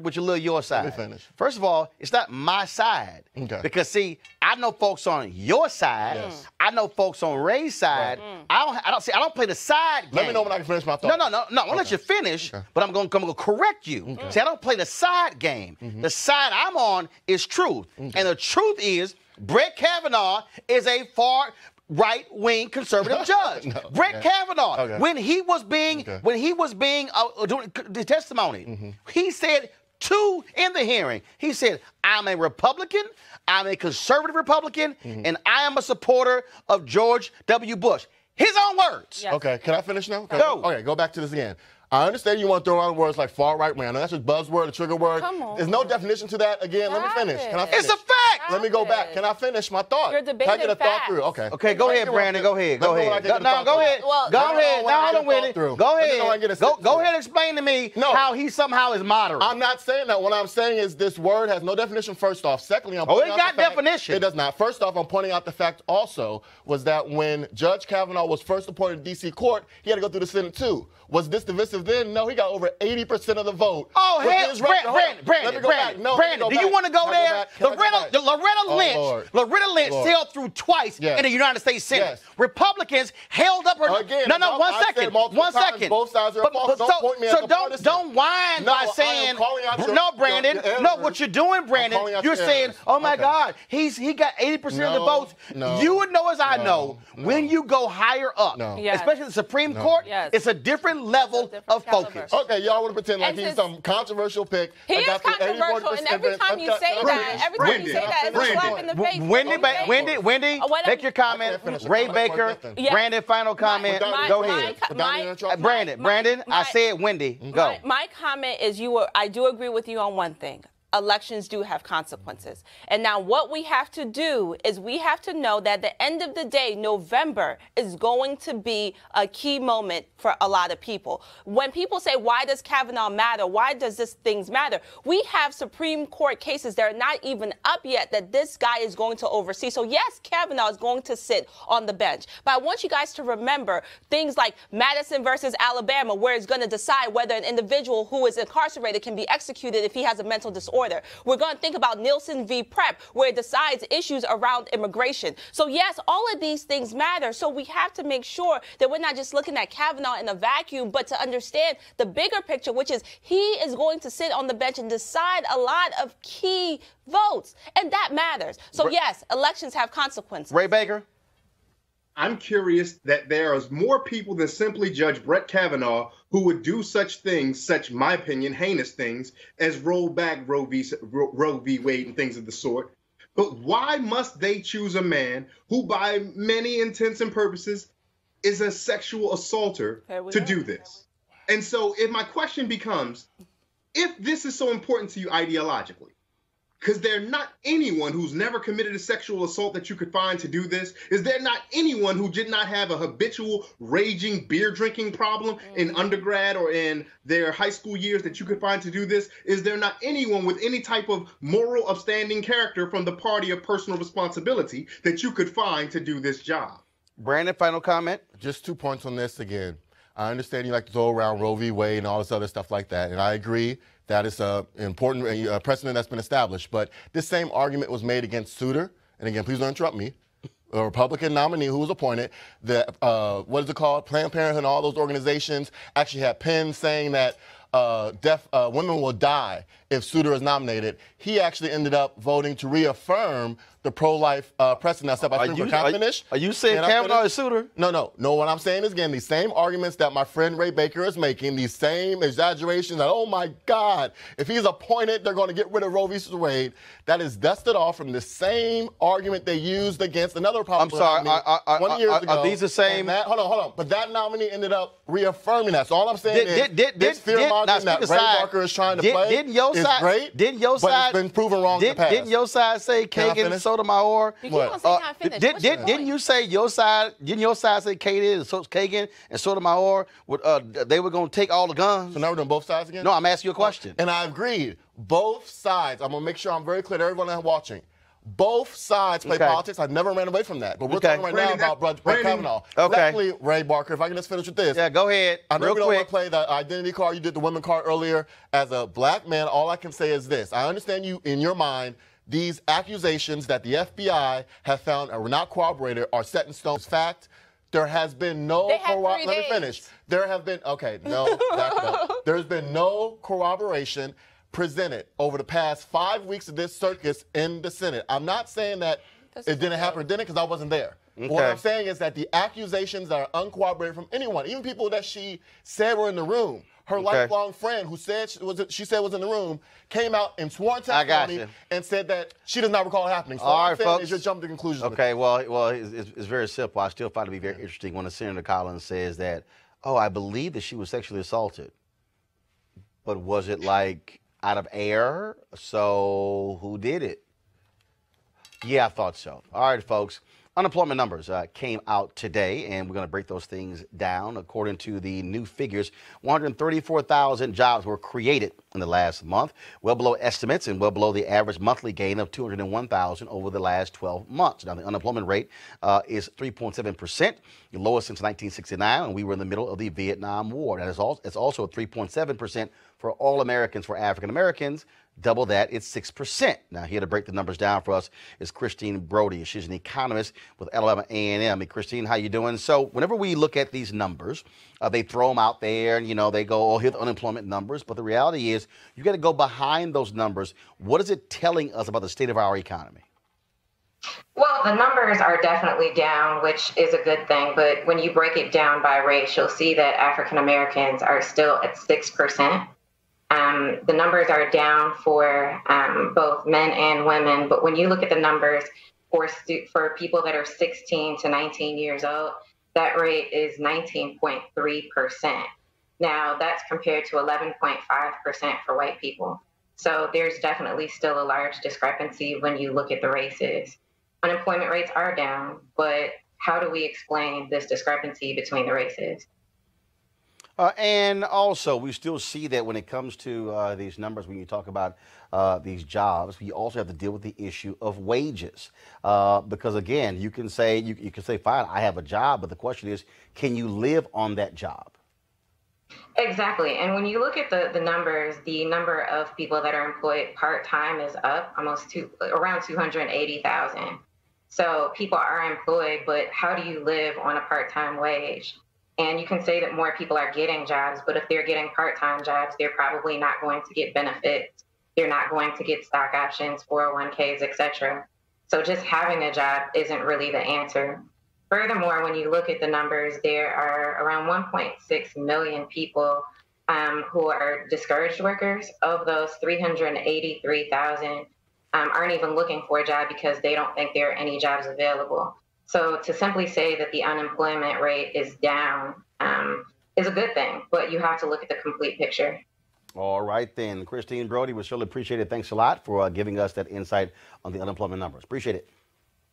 with your little side. Let me finish. First of all, it's not my side. Because, see, I know folks on your side. I know folks on Ray's side. I don't play the side game. Let me know when I can finish my thought. No. I'll let you finish, but I'm going to correct you. See, I don't play the side game. The side I'm on is truth. And the truth is Brett Kavanaugh is a far right-wing conservative judge. Brett Kavanaugh, when he was being doing the testimony, he said in the hearing, he said, I'm a Republican, I'm a conservative Republican, and I am a supporter of George W. Bush. His own words. Okay, can I finish now? Go. Okay, go back to this again. I understand you want to throw around words like far-right man. That's just buzzword, a trigger word. Come on. There's no definition to that. Again, let me finish. Can I finish? It's a fact. Let me go back. Can I finish my thought? You're debating Can I get a thought through? Okay. Okay, go ahead, Brandon. Go ahead. Go ahead. Go ahead. Go ahead. Well, Go ahead. Now hold on with it. Go ahead. Go ahead and explain to me how he somehow is moderate. I'm not saying that. What I'm saying is this word has no definition, first off. Secondly, I'm pointing out it got the fact definition. It does not. First off, I'm pointing out the fact also was that when Judge Kavanaugh was first appointed to D.C. Court, he had to go through the Senate too. Was this divisive then? No, he got over 80% of the vote. Oh, hell, Brandon, do you want to go there? Loretta Lynch sailed through twice in the United States Senate. Republicans held up her. No, 1 second. 1 second. Both sides are false. Don't point me as a partisan. Don't whine by saying, no, Brandon. No, what you're doing, Brandon, you're saying, oh my God, he got 80% of the votes. You would know as I know, when you go higher up, especially the Supreme Court, it's a different level of focus. Okay, y'all want to pretend like he's some controversial pick. He is controversial, and every time you say that, it's a slap in the face. Wendy, make your comment. Ray Baker, Brandon, final comment. Go ahead. Brandon, I said Wendy. Go. My comment is I do agree with you on one thing. Elections do have consequences. And now what we have to do is we have to know that at the end of the day, November is going to be a key moment for a lot of people. When people say, why does Kavanaugh matter? Why does this things matter? We have Supreme Court cases that are not even up yet that this guy is going to oversee. So yes, Kavanaugh is going to sit on the bench. But I want you guys to remember things like Madison versus Alabama, where it's going to decide whether an individual who is incarcerated can be executed if he has a mental disorder. We're going to think about Nielsen v. Prep, where it decides issues around immigration. So yes, all of these things matter. So we have to make sure that we're not just looking at Kavanaugh in a vacuum, but to understand the bigger picture, which is he is going to sit on the bench and decide a lot of key votes. And that matters. So yes, elections have consequences. Ray Baker? I'm curious that there is more people than simply Judge Brett Kavanaugh who would do such things, such, my opinion, heinous things, as roll back Roe v. Wade and things of the sort. But why must they choose a man who, by many intents and purposes, is a sexual assaulter to do this? And so if my question becomes, if this is so important to you ideologically, because there's not anyone who's never committed a sexual assault that you could find to do this. Is there not anyone who did not have a habitual raging beer drinking problem in undergrad or in their high school years that you could find to do this? Is there not anyone with any type of moral upstanding character from the party of personal responsibility that you could find to do this job? Brandon, final comment? Just 2 points on this again. I understand you like to throw around Roe v. Wade and all this other stuff like that, and I agree. That is an important precedent that's been established. But this same argument was made against Souter. And again, please don't interrupt me. A Republican nominee who was appointed. That what is it called? Planned Parenthood and all those organizations actually had pens saying that women will die if Souter is nominated. He actually ended up voting to reaffirm the pro-life precedent set by Supreme Court. Can I finish? Are you saying Kavanaugh is Souter? No. What I'm saying is, again, these same arguments that my friend Ray Baker is making, these same exaggerations that, oh my God, if he's appointed, they're going to get rid of Roe v. Wade. That is dusted off from the same argument they used against another Republican. I'm sorry, 20 years ago. Are these the same? Hold on. But that nominee ended up reaffirming that. So all I'm saying is, this fear-mongering that Ray Barker is trying to play is great, but it's been proven wrong in the past. Didn't your side say Kagan and Sotomayor? Didn't you say your side? Didn't your side say Kagan and Sotomayor they were going to take all the guns? So now we're doing both sides again? No, I'm asking you a question. And I agreed. Both sides. I'm going to make sure I'm very clear to everyone that's watching. Both sides play politics. I never ran away from that. But we're talking right now about Brett Kavanaugh. Secondly, Ray Barker, if I can just finish with this. Yeah, go ahead. I know we don't want to play the identity card. You did the women card earlier. As a black man, all I can say is this. I understand you, in your mind, these accusations that the FBI have found are not corroborated are set in stone. Fact, there has been no corroboration. Let me finish. There have been, back it up. There's been no corroboration presented over the past 5 weeks of this circus in the Senate. I'm not saying that it didn't happen or didn't because I wasn't there. Okay. What I'm saying is that the accusations that are uncorroborated from anyone, even people that she said were in the room, her lifelong friend who said she said was in the room, came out in sworn testimony and said that she does not recall it happening. So all I'm saying is you're jumping to conclusions. Okay, well, it's very simple. I still find it to be very interesting when the Senator Collins says that, I believe that she was sexually assaulted. But was it like out of air? So who did it? Yeah, I thought so. All right, folks. Unemployment numbers came out today, and we're going to break those things down. According to the new figures, 134,000 jobs were created in the last month, well below estimates and well below the average monthly gain of 201,000 over the last 12 months. Now, the unemployment rate is 3.7%, the lowest since 1969, and we were in the middle of the Vietnam War. That is it's also 3.7% for all Americans, for African Americans. Double that, it's 6%. Now, here to break the numbers down for us is Christine Brody. She's an economist with Alabama A&M. Hey, Christine, how you doing? So whenever we look at these numbers, they throw them out there and, they go, oh, here's the unemployment numbers. But the reality is you got to go behind those numbers. What is it telling us about the state of our economy? Well, the numbers are definitely down, which is a good thing. But when you break it down by race, you'll see that African Americans are still at 6%. The numbers are down for both men and women, but when you look at the numbers for people that are 16 to 19 years old, that rate is 19.3%. Now, that's compared to 11.5% for white people. So there's definitely still a large discrepancy when you look at the races. Unemployment rates are down, but how do we explain this discrepancy between the races? And also, we still see that when it comes to these numbers, when you talk about these jobs, we also have to deal with the issue of wages. Because, again, you can say, fine, I have a job, but the question is, can you live on that job? Exactly. And when you look at the numbers, the number of people that are employed part-time is up around 280,000. So people are employed, but how do you live on a part-time wage? And you can say that more people are getting jobs, but if they're getting part-time jobs, they're probably not going to get benefits. They're not going to get stock options, 401ks, etc. So just having a job isn't really the answer. Furthermore, when you look at the numbers, there are around 1.6 million people who are discouraged workers. Of those, 383,000 aren't even looking for a job because they don't think there are any jobs available. So to simply say that the unemployment rate is down is a good thing, but you have to look at the complete picture. All right, then. Christine Brody, we surely appreciate it. Thanks a lot for giving us that insight on the unemployment numbers. Appreciate it.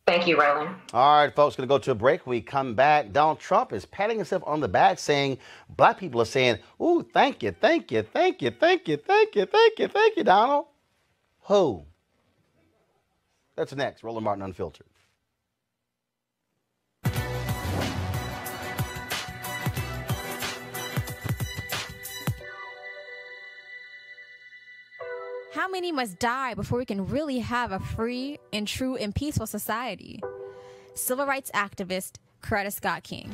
Thank you, Roland. All right, folks, going to go to a break. We come back. Donald Trump is patting himself on the back, saying black people are saying, ooh, thank you, thank you, thank you, thank you, thank you, thank you, thank you, Donald. Who? That's next. Roland Martin Unfiltered. How many must die before we can really have a free and true and peaceful society? Civil rights activist Coretta Scott King.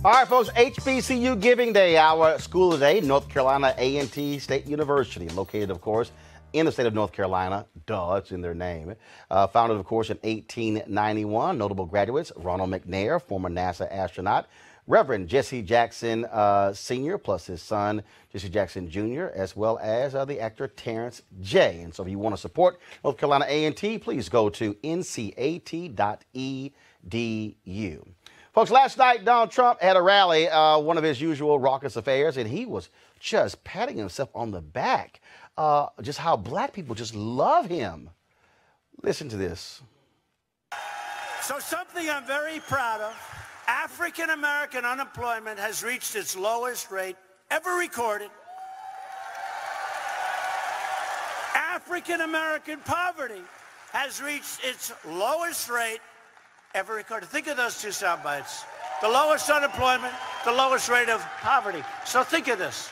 All right, folks, HBCU Giving Day, our school today, North Carolina A&T State University, located, of course, in the state of North Carolina. Duh, it's in their name. Founded, of course, in 1891. Notable graduates, Ronald McNair, former NASA astronaut, Reverend Jesse Jackson Sr., plus his son, Jesse Jackson Jr., as well as the actor Terrence J. And so if you want to support North Carolina A&T, please go to ncat.edu. Folks, last night, Donald Trump had a rally, one of his usual raucous affairs, and he was just patting himself on the back. Just how black people just love him. Listen to this. So something I'm very proud of, African-American unemployment has reached its lowest rate ever recorded. African-American poverty has reached its lowest rate ever recorded. Think of those two sound bites. The lowest unemployment, the lowest rate of poverty. So think of this.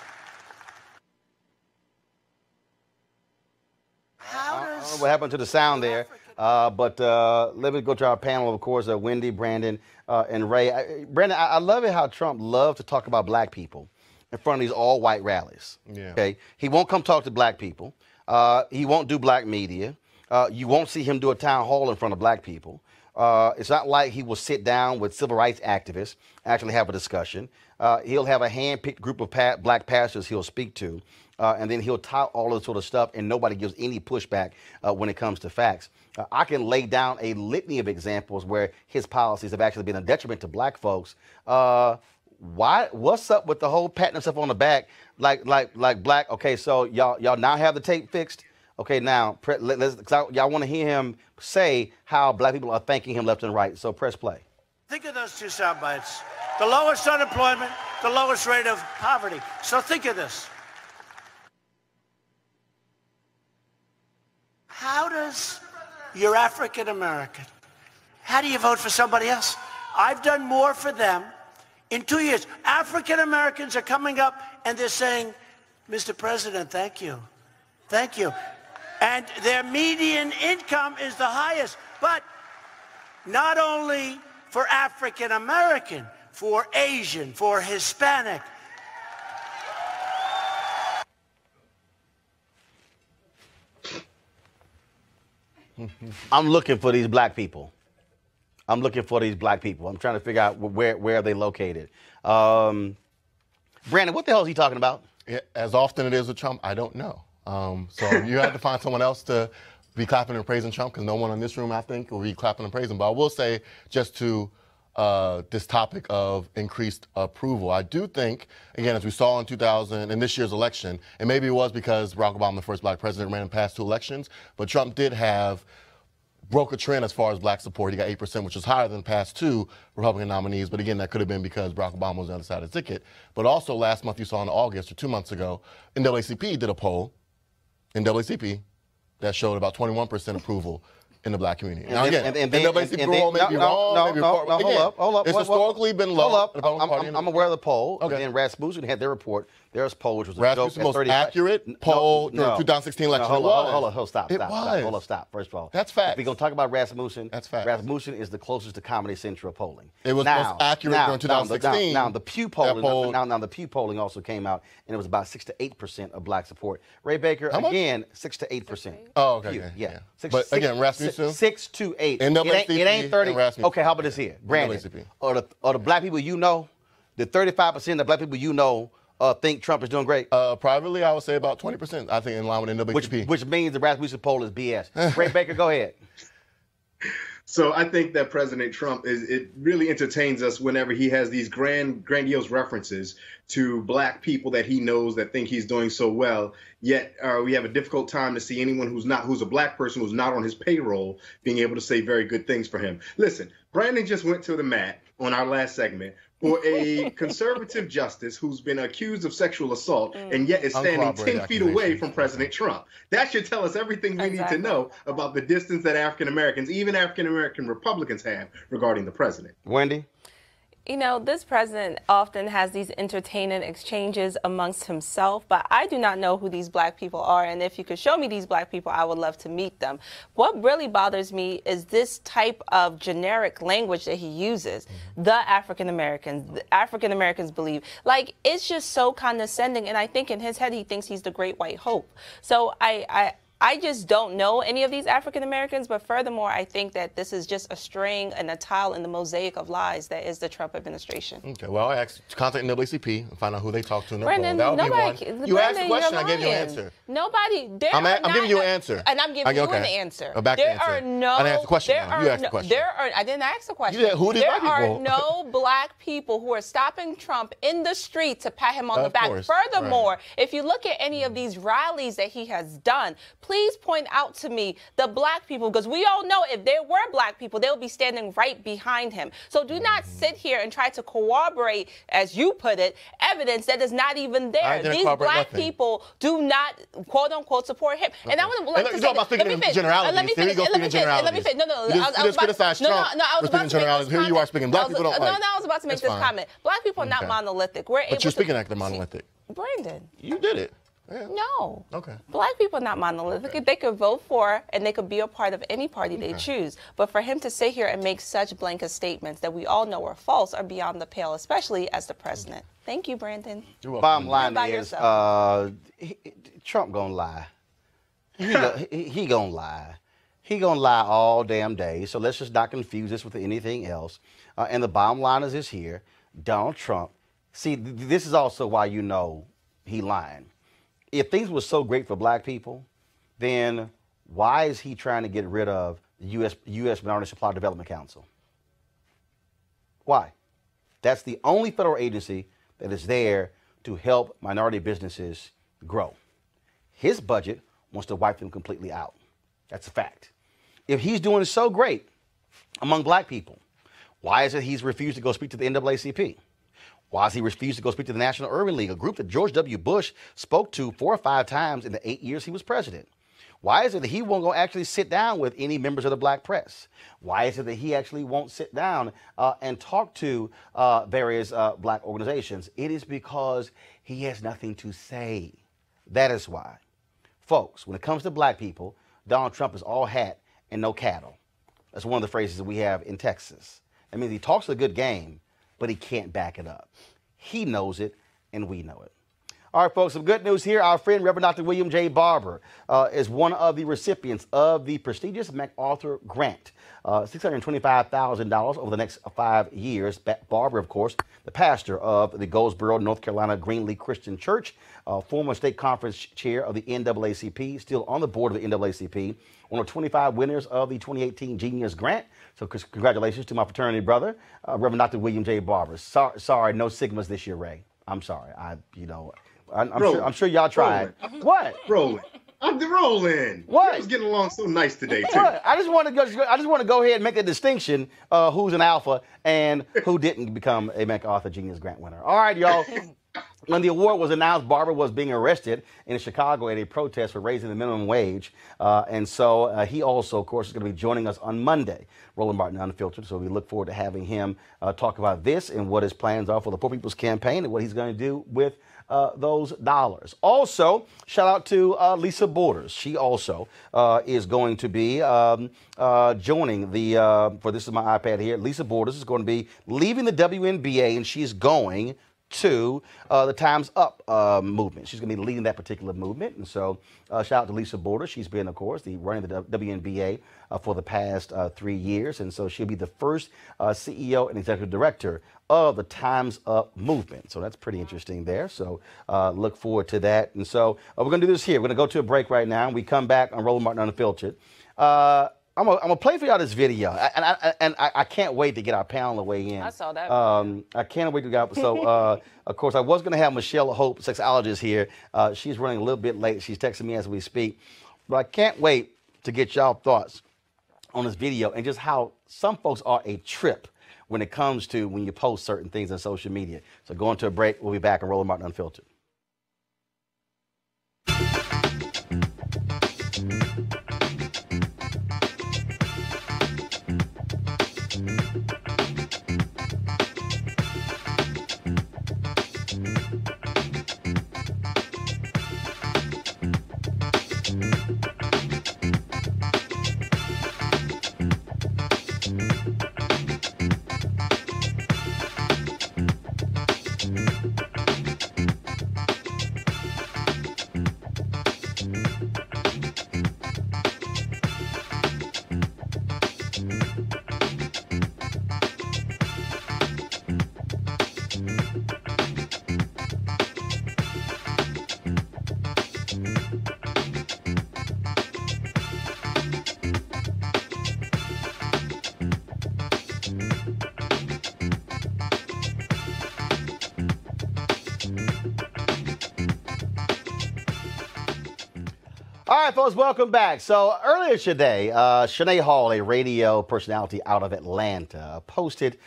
I don't know what happened to the sound there, but let me go to our panel, of course, Wendy, Brandon, and Ray. Brandon, I love it how Trump loves to talk about black people in front of these all-white rallies. Yeah. Okay, he won't come talk to black people. He won't do black media. You won't see him do a town hall in front of black people. It's not like he will sit down with civil rights activists, actually have a discussion. He'll have a hand-picked group of black pastors he'll speak to, and then he'll tout all this sort of stuff, and nobody gives any pushback when it comes to facts. I can lay down a litany of examples where his policies have actually been a detriment to black folks. What's up with the whole patting himself on the back like black? Okay, so y'all now have the tape fixed. Okay, now y'all want to hear him say how black people are thanking him left and right. So press play. Think of those two sound bites. The lowest unemployment, the lowest rate of poverty. So think of this. How does you're African American? How do you vote for somebody else? I've done more for them in 2 years. African Americans are coming up and they're saying, Mr. President, thank you. Thank you. And their median income is the highest. But not only for African American, for Asian, for Hispanic. I'm looking for these black people. I'm looking for these black people. I'm trying to figure out where are they located. Brandon, what the hell is he talking about? As often it is with Trump, I don't know. So you have to find someone else to be clapping and praising Trump, because no one in this room, I think, will be clapping and praising. But I will say, just to this topic of increased approval, I do think, again, as we saw in 2000, in this year's election, and maybe it was because Barack Obama, the first black president, ran in past 2 elections, but Trump did broke a trend as far as black support. He got 8%, which was higher than the past 2 Republican nominees. But again, that could have been because Barack Obama was on the other side of the ticket. But also last month, you saw in August, or 2 months ago, NAACP did a poll, NAACP, that showed about 21% approval in the black community. Now again, NAACP poll may be wrong. Hold up. It's historically been low. I'm aware of the poll. Okay. And then Rasmussen had their report. Their poll, which was Rasmussen's most accurate poll during the 2016 election. Hold on, stop. Hold on, stop. First of all, that's fact. If we're gonna talk about Rasmussen, that's fact. Rasmussen is the closest to Comedy Central polling. It was most accurate during 2016. Now the Pew polling. Now the Pew polling also came out, and it was about 6 to 8% of black support. Ray Baker, again, 6 to 8%. Oh, okay. Yeah. But again, Rasmussen, 6 to 8. It ain't 30. Okay, how about this here, Brandon? Or the black people you know, the 35% of the black people you know think Trump is doing great? Privately, I would say about 20%, I think, in line with NAACP. Which means the Rasmussen poll is BS. Ray Baker, go ahead. So I think that President Trump it really entertains us whenever he has these grandiose references to black people that he knows that think he's doing so well. Yet we have a difficult time to see anyone who's a black person who's not on his payroll being able to say very good things for him. Listen, Brandon just went to the mat on our last segment for a conservative justice who's been accused of sexual assault and yet is standing 10 feet away from President Trump. That should tell us everything we need to know about the distance that African Americans, even African American Republicans, have regarding the president. Wendy? You know, this president often has these entertaining exchanges amongst himself, but I do not know who these black people are. And if you could show me these black people, I would love to meet them. What really bothers me is this type of generic language that he uses. The African Americans believe. Like, it's just so condescending. And I think in his head, he thinks he's the great white hope. So I just don't know any of these African Americans, but furthermore, I think that this is just a string and a tile in the mosaic of lies that is the Trump administration. Okay, well, I asked to contact NAACP and find out who they talked to in the Brandon, poll. That would nobody, be one. You asked a question, I gave you an answer. Nobody, I'm giving you an answer. And I'm giving you an answer. I didn't ask the question. You asked the question. I didn't ask the question. Who are these black people? There are no black people who are stopping Trump in the street to pat him on the back. Furthermore, if you look at any of these rallies that he has done, please point out to me the black people, because we all know if there were black people, they'll be standing right behind him. So do not sit here and try to corroborate, as you put it, evidence that is not even there. These black people do not, quote unquote, support him. And I would like to say, let me finish. Let me finish. You just criticized Trump for speaking generalities. Here you are speaking. Black people don't like. No, I was about to make this comment. Black people are not monolithic. But you're speaking like they're monolithic. Brandon. You did it. Yeah. No. Okay. Black people are not monolithic. Okay. They could vote for and they could be a part of any party they choose. But for him to sit here and make such blanket statements that we all know are false are beyond the pale, especially as the president. Thank you, Brandon. Bottom line is, Trump gonna lie. He gonna lie. He gonna lie all damn day. So let's just not confuse this with anything else. And the bottom line is this here: Donald Trump. See, this is also why you know he lying. If things were so great for black people, then why is he trying to get rid of the U.S. Minority Supply Development Council? Why? That's the only federal agency that is there to help minority businesses grow. His budget wants to wipe them completely out. That's a fact. If he's doing so great among black people, why is it he's refused to go speak to the NAACP? Why has he refused to go speak to the National Urban League, a group that George W. Bush spoke to 4 or 5 times in the 8 years he was president? Why is it that he won't go actually sit down with any members of the black press? Why is it that he actually won't sit down and talk to various black organizations? It is because he has nothing to say. That is why. Folks, when it comes to black people, Donald Trump is all hat and no cattle. That's one of the phrases that we have in Texas. That means he talks a good game, but he can't back it up. He knows it, and we know it. All right, folks, some good news here. Our friend, Reverend Dr. William J. Barber, is one of the recipients of the prestigious MacArthur Grant, $625,000 over the next 5 years. Barber, of course, the pastor of the Goldsboro, North Carolina Greenlee Christian Church, former state conference chair of the NAACP, still on the board of the NAACP, one of 25 winners of the 2018 Genius Grant. So congratulations to my fraternity brother, Reverend Dr. William J. Barber. Sorry, no Sigmas this year, Ray. I'm sorry. I'm sure y'all tried. Roland. What? Roland. I'm the Roland. What? I was getting along so nice today, too. What? I just want to go ahead and make the distinction who's an alpha and who didn't become a MacArthur Genius Grant winner. All right, y'all. When the award was announced, Barber was being arrested in Chicago at a protest for raising the minimum wage. And so he also, of course, is going to be joining us on Monday, Roland Martin Unfiltered. So we look forward to having him talk about this and what his plans are for the Poor People's Campaign and what he's going to do with those dollars. Also, shout out to Lisa Borders. She also is going to be joining the, this is my iPad here, Lisa Borders is going to be leaving the WNBA, and she's going to the Time's Up movement. She's going to be leading that particular movement. And so shout out to Lisa Borders. She's been, of course, running the WNBA for the past 3 years. And so she'll be the first CEO and executive director of the Time's Up movement. So that's pretty interesting there. So look forward to that. And so we're going to do this here. We're going to go to a break right now. And we come back on Roland Martin Unfiltered. I'm gonna play for y'all this video, and I can't wait to get our panel to weigh in. I saw that. I can't wait to get. So, of course, I was gonna have Michelle Hope, sexologist, here. She's running a little bit late. She's texting me as we speak, but I can't wait to get y'all thoughts on this video and just how some folks are a trip when it comes to when you post certain things on social media. So, going to a break. We'll be back on Roland Martin Unfiltered. All right, folks, welcome back. So earlier today, Shanae Hall, a radio personality out of Atlanta, posted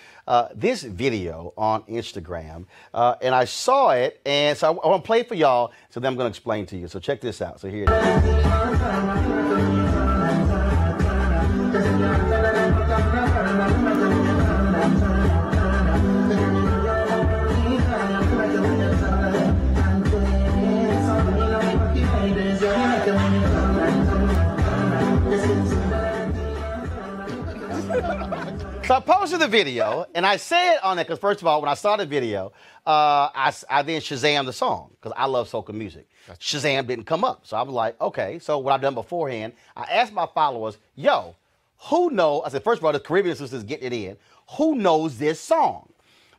this video on Instagram, and I saw it, and so I want to play it for y'all, so then I'm going to explain to you. So check this out. So here it is. So I posted the video, and I said on it, because first of all, when I saw the video, I then Shazammed the song, because I love soca music. Shazam didn't come up. So I was like, okay. So what I've done beforehand, I asked my followers, yo, who knows? I said, first of all, the Caribbean sisters getting it in. Who knows this song?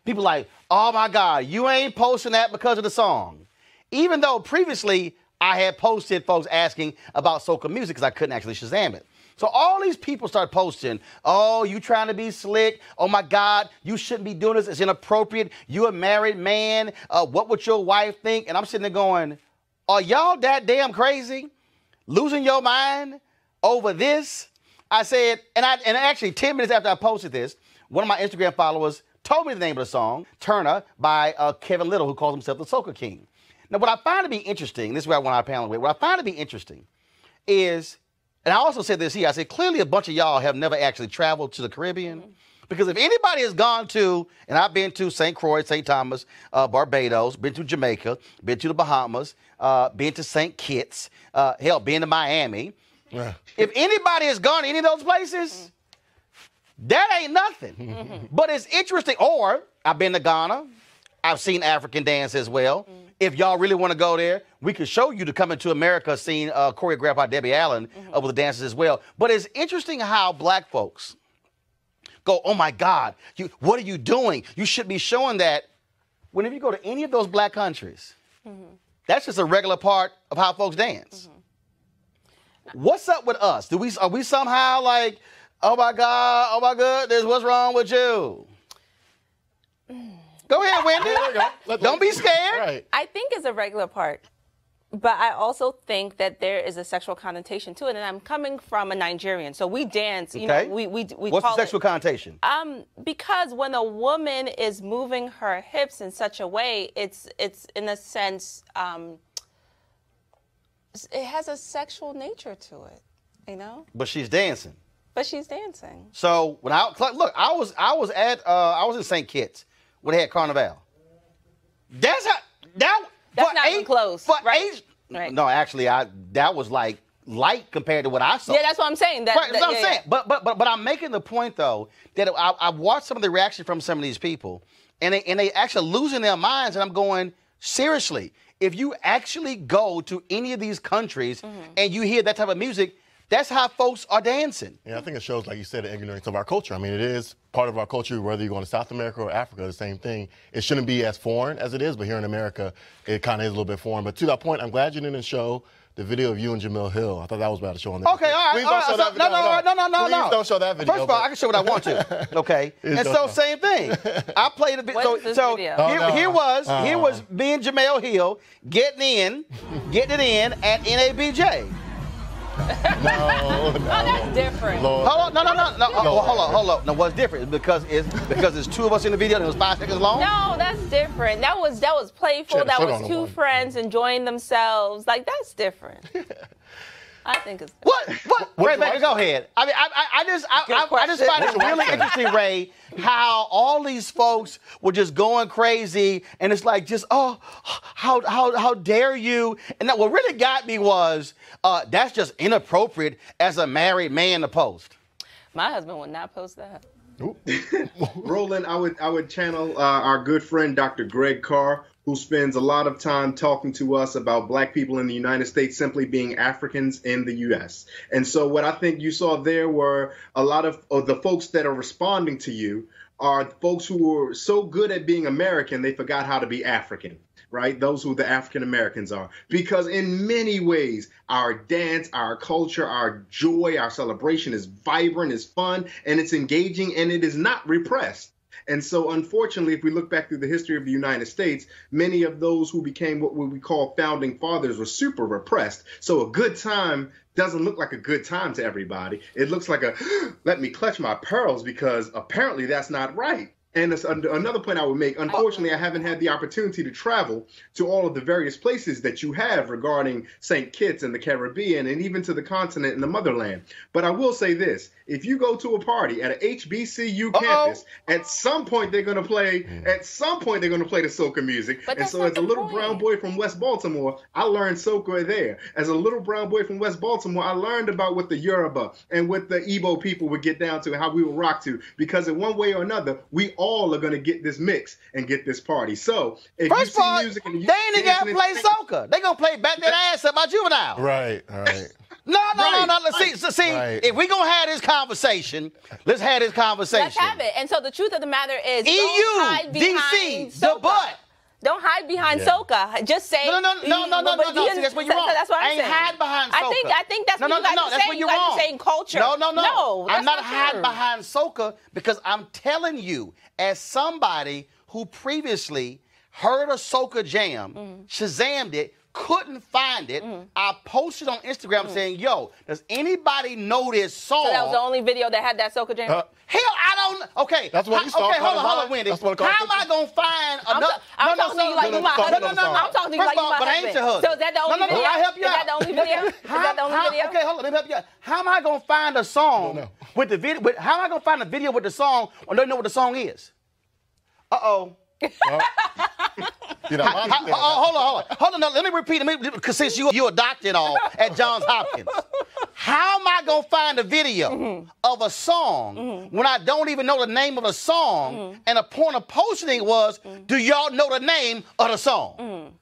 People like, oh my God, you ain't posting that because of the song. Even though previously I had posted folks asking about soca music because I couldn't actually Shazam it. So all these people start posting, oh, you trying to be slick. Oh my God, you shouldn't be doing this. It's inappropriate. You a married man. What would your wife think? And I'm sitting there going, are y'all that damn crazy? Losing your mind over this? I said, and actually 10 minutes after I posted this, one of my Instagram followers told me the name of the song, Turner, by Kevin Little, who calls himself the Soca King. Now, what I find to be interesting, this is where I want our panel with, what I find to be interesting is, and I also said this here, I said, clearly a bunch of y'all have never actually traveled to the Caribbean. Because if anybody has gone to, and I've been to St. Croix, St. Thomas, Barbados, been to Jamaica, been to the Bahamas, been to St. Kitts, hell, been to Miami. Yeah. If anybody has gone to any of those places, that ain't nothing. But it's interesting. Or I've been to Ghana. I've seen African dance as well. If y'all really want to go there, we can show you the Coming to America scene choreographed by Debbie Allen with the dances as well. But it's interesting how black folks go, oh my God, what are you doing? You should be showing that. Whenever you go to any of those black countries, that's just a regular part of how folks dance. What's up with us? Are we somehow like, oh my God, oh my goodness, what's wrong with you? Go ahead, Wendy. Don't be scared. Right. I think it's a regular part. But I also think that there is a sexual connotation to it, and I'm coming from a Nigerian, so we dance. You know, we What's the sexual connotation? Because when a woman is moving her hips in such a way, it's in a sense, it has a sexual nature to it, you know. But she's dancing. But she's dancing. So when I was in St. Kitts when they had Carnival. That's not even close. Right. No, actually, that was like light compared to what I saw. Yeah, that's what I'm saying. That's what I'm saying. But I'm making the point though that I watched some of the reaction from some of these people, and they actually losing their minds, and I'm going, seriously, if you actually go to any of these countries and you hear that type of music, that's how folks are dancing. Yeah, I think it shows, like you said, the ignorance of our culture. I mean, it is part of our culture, whether you're going to South America or Africa, the same thing. It shouldn't be as foreign as it is, but here in America, it kind of is a little bit foreign. But to that point, I'm glad you didn't show the video of you and Jamil Hill. I thought that was about to show on there. Okay, all right. Please don't show that video. No. Please don't show that video. First of all, I can show what I want to. Okay, and so same thing. I played a video. So here was me and Jamil Hill getting it in at NABJ. No. Oh, that's different. Lord. Hold on, no. Hold on. No, what's different is because there's two of us in the video and it was 5 seconds long. No, that's different. That was playful. That was two friends enjoying themselves. Like, that's different. I think it's what? Ray Baker, go ahead. I mean, I just find it really interesting, Ray, how all these folks were just going crazy, and it's like just how dare you? And that what really got me was that's just inappropriate as a married man to post. My husband would not post that. Roland, I would channel our good friend Dr. Greg Carr, who spends a lot of time talking to us about black people in the United States simply being Africans in the U.S. And so what I think you saw there were a lot of the folks that are responding to you are folks who were so good at being American, they forgot how to be African, right? Those who the African Americans are. Because in many ways, our dance, our culture, our joy, our celebration is vibrant, is fun, and it's engaging, and it is not repressed. And so, unfortunately, if we look back through the history of the United States, many of those who became what we call founding fathers were super repressed. So a good time doesn't look like a good time to everybody. It looks like let me clutch my pearls because apparently that's not right. And another point I would make, unfortunately, I haven't had the opportunity to travel to all of the various places that you have regarding St. Kitts and the Caribbean and even to the continent and the motherland. But I will say this. If you go to a party at an HBCU campus, at some point they're going to play the soca music. But and so as a little brown boy from West Baltimore, I learned soca there. As a little brown boy from West Baltimore, I learned about what the Yoruba and what the Igbo people would get down to and how we would rock to. Because in one way or another, we all are going to get this mix and get this party. So if First you of all, see music and you they ain't got to play soca. They going to play Back That Ass Up by Juvenile. Right, right. No. See, Right. if we're going to have this conversation, let's have this conversation. Let's have it. And so the truth of the matter is, EU, don't hide behind DC, the soca. butt. Don't hide behind soca. Just say No. See, that's where you're wrong. That's what I'm I ain't saying. hide behind soca. I think that's what you guys are that's saying. where You you're guys wrong. are saying culture. No. No, I'm that's not not hiding true. behind soca because I'm telling you, as somebody who previously heard a soca jam, Shazammed it, couldn't find it, I posted on Instagram saying, yo, does anybody know this song? So that was the only video that had that soca jam? Hell, I don't. Okay. That's what you saw. Okay, hold on, Wendy. That's what How am I gonna find another? I'm talking to you like you my husband. I'm talking to you like you my but I ain't your husband. So is that the only video? I help you Is out. that the only video? Is that the only video? Okay, hold on. Let me help you out. How am I gonna find a song with the video? How am I gonna find a video with the song when they know what the song is? Hold on. No, let me repeat it because since you adopted all at Johns Hopkins. How am I going to find a video of a song when I don't even know the name of the song? And the point of posting it was, do y'all know the name of the song?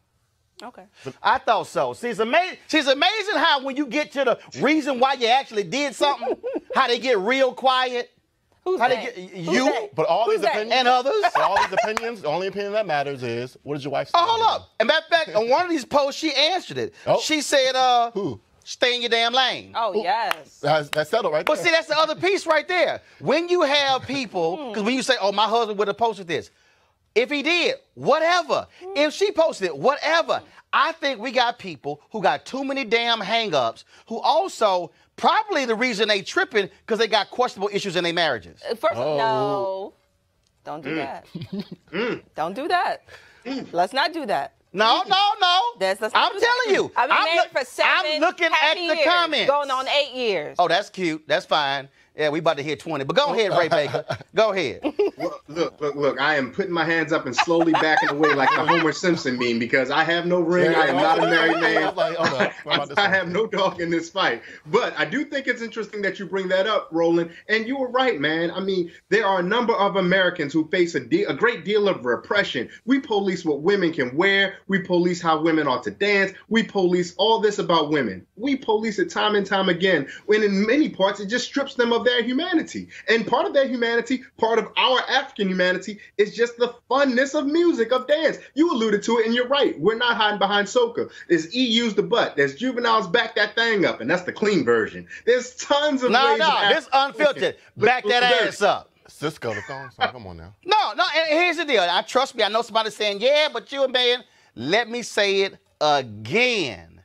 Okay. I thought so. See, it's amazing how when you get to the reason why you actually did something, how they get real quiet. Who's how that? they get Who's you? that? But all Who's these that? opinions And others. all these opinions, the only opinion that matters is what did your wife say? Oh, hold up. And matter of fact, on one of these posts, she answered it. Oh. She said, Who? Stay in your damn lane. Oh, yes. That's settled right there. But see, that's the other piece right there. When you have people, because when you say, oh, my husband would have posted this. If he did, whatever. If she posted it, whatever. I think we got people who got too many damn hang-ups who also probably the reason they tripping because they got questionable issues in their marriages. No. Don't do that. Don't do that. Let's not do that. No. I'm telling you. I've been married for 7 I'm looking at the years, comments. going on 8 years. Oh, that's cute. That's fine. Yeah, we about to hit 20. But go ahead, Ray Baker. Go ahead. Look, I am putting my hands up and slowly backing away like the Homer Simpson meme because I have no ring. I am not a married man. I have no dog in this fight. But I do think it's interesting that you bring that up, Roland. And you were right, man. I mean, there are a number of Americans who face a great deal of repression. We police what women can wear. We police how women ought to dance. We police all this about women. We police it time and time again. When in many parts, it just strips them of their humanity. And part of their humanity, part of our African humanity, is just the funness of music, of dance. You alluded to it, and you're right. We're not hiding behind soca. There's EU's the butt. There's Juvenile's Back That Thing Up, and that's the clean version. There's tons of ways. This unfiltered. Back that ass up. Cisco, the song. Come on now. No, and here's the deal. Trust me, I know somebody saying, yeah, but you a man. Let me say it again.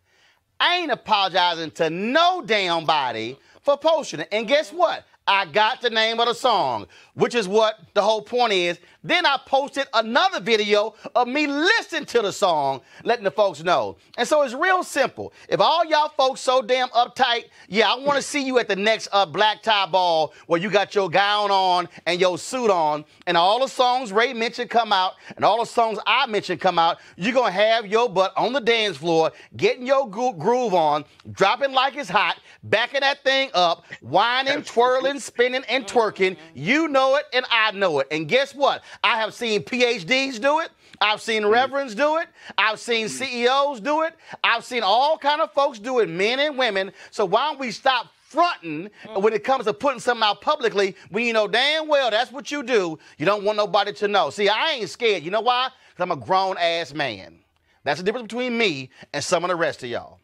I ain't apologizing to no damn body for posting it. And guess what? I got the name of the song, which is what the whole point is. Then I posted another video of me listening to the song, letting the folks know. And so it's real simple. If all y'all folks so damn uptight, yeah, I want to see you at the next black tie ball where you got your gown on and your suit on, and all the songs Ray mentioned come out, and all the songs I mentioned come out, you're going to have your butt on the dance floor, getting your groove on, dropping like it's hot, backing that thing up, whining, twirling, spinning, and twerking. You know it, and I know it. And guess what? I have seen PhDs do it. I've seen reverends do it. I've seen CEOs do it. I've seen all kind of folks do it, men and women. So why don't we stop fronting when it comes to putting something out publicly when you know damn well that's what you do. You don't want nobody to know. See, I ain't scared. You know why? Because I'm a grown-ass man. That's the difference between me and some of the rest of y'all.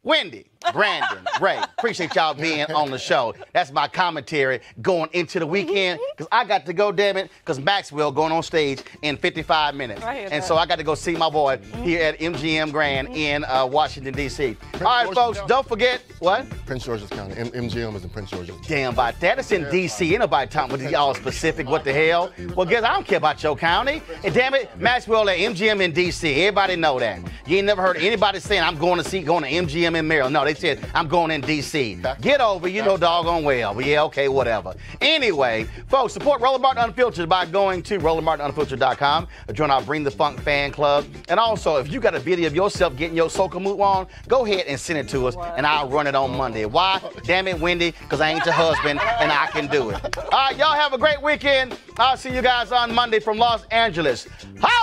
Wendy, Brandon, Ray, appreciate y'all being on the show. That's my commentary going into the weekend because I got to go, damn it, because Maxwell going on stage in 55 minutes. And so I got to go see my boy here at MGM Grand in Washington, D.C. All right, folks, don't forget, what? Prince George's County. MGM is in Prince George's. Damn about that. It's in D.C. Ain't nobody talking about y'all specific. What the hell? Well, guess I don't care about your county. And damn it, Maxwell at MGM in D.C. Everybody know that. You ain't never heard anybody saying I'm going to MGM in Maryland. No, they said I'm going in D.C. Get over, you know doggone well. But yeah, okay, whatever. Anyway, folks, support Roland Martin Unfiltered by going to RolandMartinUnfiltered.com or join our Bring the Funk fan club. And also, if you got a video of yourself getting your soca move on, go ahead and send it to us, and I'll run it on Monday. Why? Damn it, Wendy, because I ain't your husband, and I can do it. All right, y'all have a great weekend. I'll see you guys on Monday from Los Angeles. Holla!